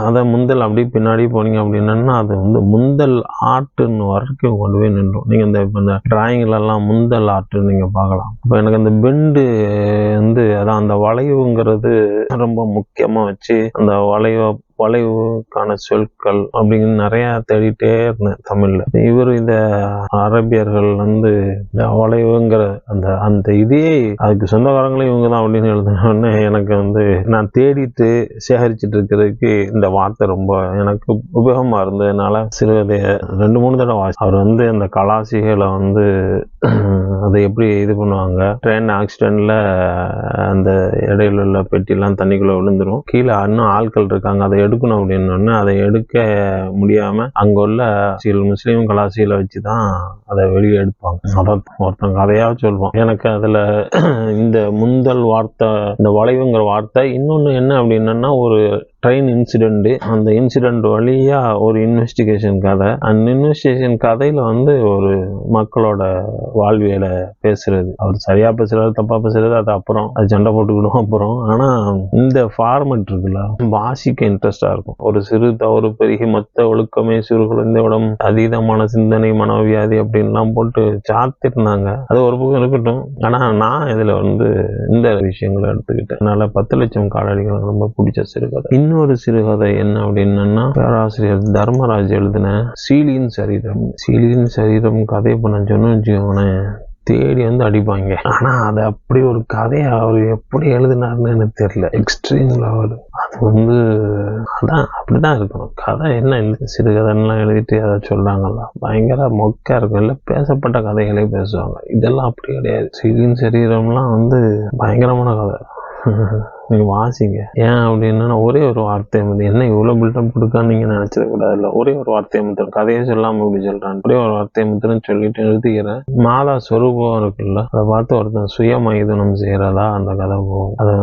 S1: அதை முந்தல் அப்படி பின்னாடி போனீங்க அப்படின்னா அது முந்தல் ஆர்ட்னு வரைக்கும் கொண்டு போய் நின்றோம். நீங்க இந்த டிராயிங்ல எல்லாம் முந்தல் ஆர்ட் நீங்க பார்க்கலாம். இப்போ எனக்கு அந்த பெண்டு அதான் அந்த வளைவுங்கிறது ரொம்ப முக்கியமா வச்சு அந்த வளைவுக்கான சொற்கள் அப்படிங்கிற நிறைய தேடிட்டே இருந்தேன் தமிழ்ல. இவர் இந்த அரபியர்கள் இந்த வளைவுங்கிற அந்த இதே அதுக்கு சொந்தக்காரங்களும் இவங்க தான் அப்படின்னு எழுதினோடனே எனக்கு நான் தேடிட்டு சேகரிச்சுட்டு இருக்கிறதுக்கு இந்த வார்த்தை ரொம்ப எனக்கு உபயோகமா இருந்ததுனால சிறுகதைய 2-3 தடவை வாசி. அவர் அந்த கலாசிகளை அதை எப்படி இது பண்ணுவாங்க, ட்ரெயின் ஆக்சிடென்ட்ல அந்த இடையில உள்ள பெட்டிலாம் தண்ணிக்குள்ள விழுந்துரும், கீழே இன்னும் ஆட்கள் இருக்காங்க, அதை எடுக்கணும் அப்படின்னு அதை எடுக்க முடியாம அங்க உள்ள சில முஸ்லீம் கலாசியில வச்சுதான் அதை வெளியே எடுப்பாங்க. அதான் ஒருத்தன் கதையா சொல்லுவான். எனக்கு அதுல இந்த முந்தல் வார்த்தை, இந்த வளைவுங்கிற வார்த்தை, இன்னொன்னு என்ன அப்படின்னா ஒரு ட்ரெயின் இன்சிடென்ட், அந்த இன்சிடென்ட் வழியா ஒரு இன்வெஸ்டிகேஷன் கதை. அந்த இன்வெஸ்டிகேஷன் கதையில ஒரு மக்களோட வாழ்வியலை பேசுறது. அவர் சரியா பேசுறது தப்பா பேசுறது அது அப்புறம், அது சண்டை போட்டுக்கிடும் அப்புறம். ஆனா இந்த ஃபார்மெட் இருக்குல்ல, வாசிக்க இன்ட்ரெஸ்டா இருக்கும். ஒரு சிறு தவறு பெருகி மொத்த ஒழுக்கமே சிறு குழந்தையோட அதீதமான சிந்தனை மனோவியாதி அப்படின்லாம் போட்டு சாத்திருந்தாங்க. அது ஒரு பக்கம் இருக்கட்டும். ஆனா நான் இதுல இந்த விஷயங்களை எடுத்துக்கிட்டேன். அதனால 10 லட்சம் காலடிகள் எனக்கு ரொம்ப பிடிச்ச சிறுகதை. இன்னொரு சிறுகதை என்ன அப்படின்னா, பேராசிரியர் தர்மராஜ் எழுதின சீலியின் சரிதம். சீலியின் சரிதம் கதை பண்ண சொன்னு தேடி அடிப்பாங்க. ஆனா அது அப்படி ஒரு கதையை அவர் எப்படி எழுதினாருன்னு எனக்கு தெரியல. Extreme level. அது அதான் அப்படிதான் இருக்கணும் கதை. என்ன இந்த சிறுகதைலாம் எழுதிட்டு அதை சொல்றாங்கல்ல, பயங்கர மொக்கா இருக்கும். இல்லை பேசப்பட்ட கதைகளே பேசுவாங்க. இதெல்லாம் அப்படி கிடையாது. சீலியின் சரீரம்லாம் பயங்கரமான கதை. நீங்க வாசிங்க. ஏன் அப்படின்னா ஒரே ஒரு வார்த்தை என்ன இவ்வளவு பில்டப் கொடுக்கான்னு நீங்க நினைச்சது கூடாது. இல்ல ஒரே ஒரு வார்த்தையை முத்திரம், கதையை சொல்லாம இப்படி சொல்றான், ஒரே ஒரு வார்த்தையை முத்திரம் சொல்லிட்டு எழுதிக்கிறேன். மாதா சொரூபம் இருக்குல்ல, அதை பார்த்து ஒருத்தன் சுய மைதுனம் செய்யறதா அந்த கதை போகும். அதை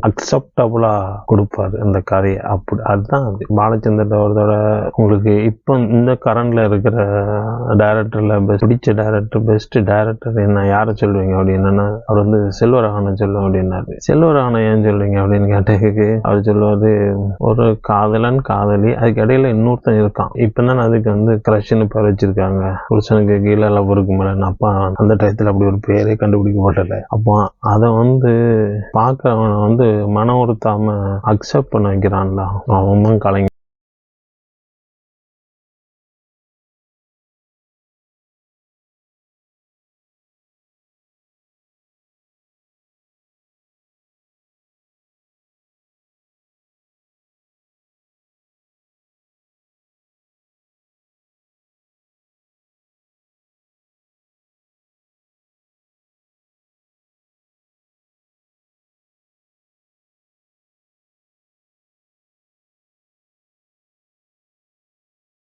S1: அக்செப்டபுளா கொடுப்பாரு அந்த கதையை. அப்படி அதுதான் அது. பாலச்சந்திரோட உங்களுக்கு இப்போ இந்த கரண்ட்ல இருக்கிற டைரக்டர்ல பிடிச்ச டைரக்டர், பெஸ்ட் டைரக்டர் என்ன யாரை சொல்லுவீங்க அப்படின்னா, அவர் செல்வராகவனை சொல்லுவேன் அப்படின்னாரு. செல்வராகவனை ஏன் சொல்றீங்க அப்படின்னு கேட்டதுக்கு அவர் சொல்லுவாரு, ஒரு காதலன் காதலி, அதுக்கு இடையில இன்னொருத்தன் இருக்கான். இப்பதான் அதுக்கு கிரஷ்னு பேர் வச்சிருக்காங்க. புருஷனுக்கு கீழே பொறுக்கு மேல. அப்பா அந்த டயத்துல அப்படி ஒரு பேரே கண்டுபிடிக்கப்படல. அப்போ அதை பாக்குறவனை மன உறுத்தாம அக்செப்ட் பண்ண வைக்கிறான்ல, அவன் கலைஞர்.